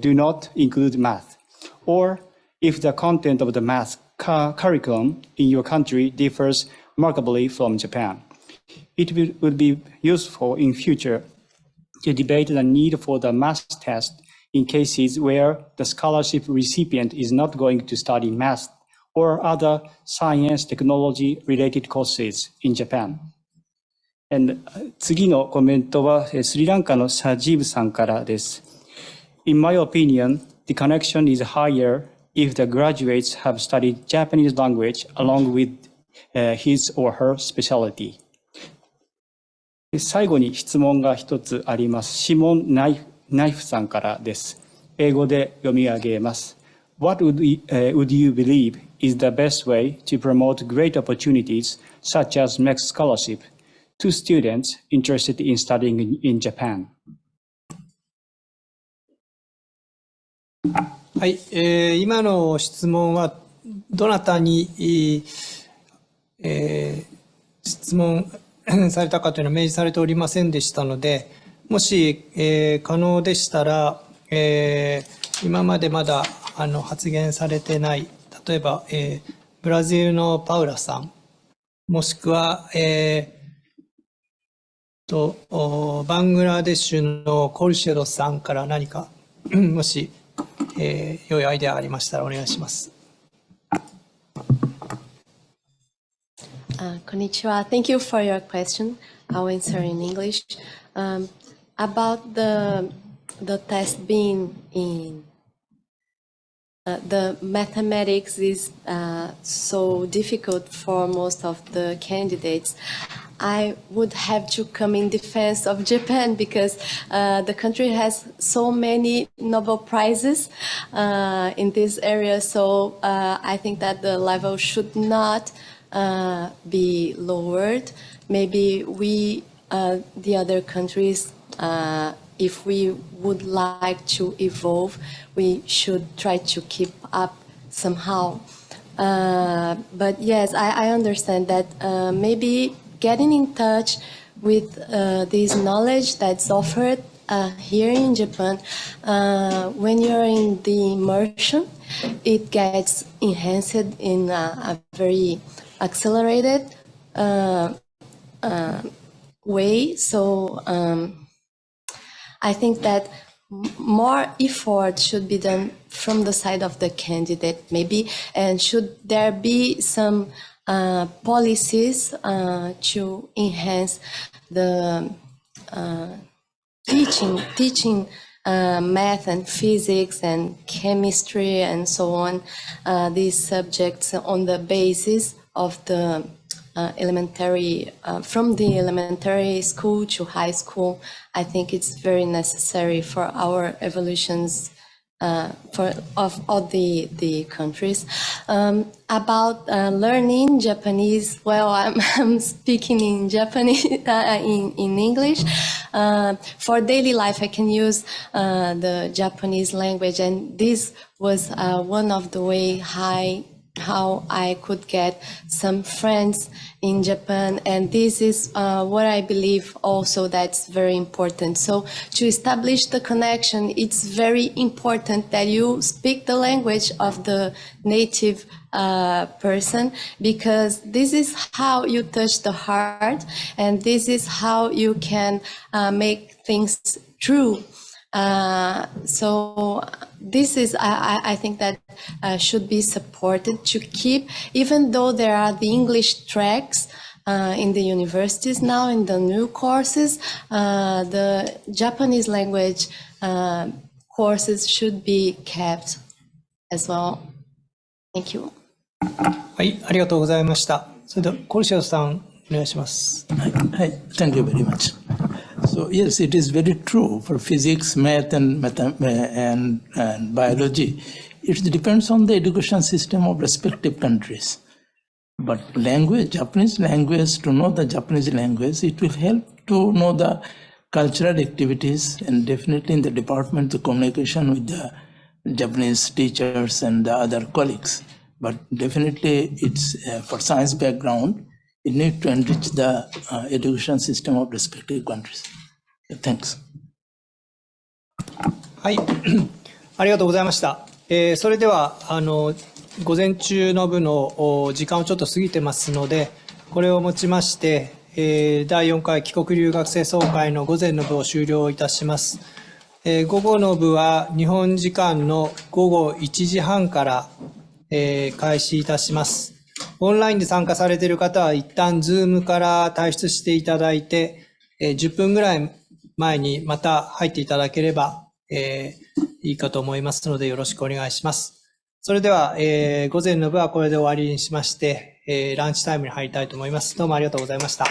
do not include math, or if the content of the math curriculum in your country differs markedly from Japan. It would be useful in future to debate the need for the math test in cases where the scholarship recipient is not going to study math or other science technology related courses in Japan. And 次のコメントはスリランカのサジーブさんからです。In my opinion, the connection is higher if the graduates have studied Japanese language along with his or her specialty. 最後に質問が一つあります。シモン・ナイフさんからです。英語で読み上げます。What would you believe is the best way to promote great opportunities such as MEX scholarship to students interested in studying in Japan? はい、今の質問はどなたに、質問されたかというのは明示されておりませんでしたので、もし、可能でしたら、今までまだ発言されてない、例えば、ブラジルのパウラさん、もしくは、バングラデシュのコルシェロさんから何かもし、良いアイデアがありましたらお願いします。Konnichiwa. Thank you for your question. I'll answer in English. About the test being in the mathematics is so difficult for most of the candidates. I would have to come in defense of Japan because the country has so many Nobel Prizes in this area. So I think that the level should not be lowered. Maybe we, the other countries, if we would like to evolve, we should try to keep up somehow. But yes, I understand that maybe getting in touch with this knowledge that's offered here in Japan, when you're in the immersion, it gets enhanced in a very accelerated way. So I think that more effort should be done from the side of the candidate, maybe, and should there be some policies to enhance the teaching math and physics and chemistry and so on, these subjects on the basis of the elementary, from the elementary school to high school. I think it's very necessary for our evolutions of all the countries. About learning Japanese, well, I'm speaking in Japanese, in English. For daily life, I can use the Japanese language, and this was one of the way how I could get some friends in Japan, and this is what I believe also that's very important. So to establish the connection, it's very important that you speak the language of the native person, because this is how you touch the heart, and this is how you can make things true. So this is, I think that should be supported to keep, even though there are the English tracks in the universities now, in the new courses, the Japanese language courses should be kept as well. Thank you. はい、ありがとうございました。それでは、コルシアさん、お願いします。はい、Thank you very much. So yes, it is very true for physics, math, and biology. It depends on the education system of respective countries. But language, Japanese language, to know the Japanese language, it will help to know the cultural activities, and definitely in the department, the communication with the Japanese teachers and the other colleagues. But definitely it's for science background, it needs to enrich the education system of respective countries. Thanks. はい、ありがとうございました。それでは午前中の部の時間をちょっと過ぎてますので、これをもちまして、第4回帰国留学生総会の午前の部を終了いたします。午後の部は日本時間の午後1時半から、開始いたします。オンラインで参加されている方は一旦 Zoom から退出していただいて、10分ぐらい前にまた入っていただければ、いいかと思いますのでよろしくお願いします。それでは、午前の部はこれで終わりにしまして、ランチタイムに入りたいと思います。どうもありがとうございました。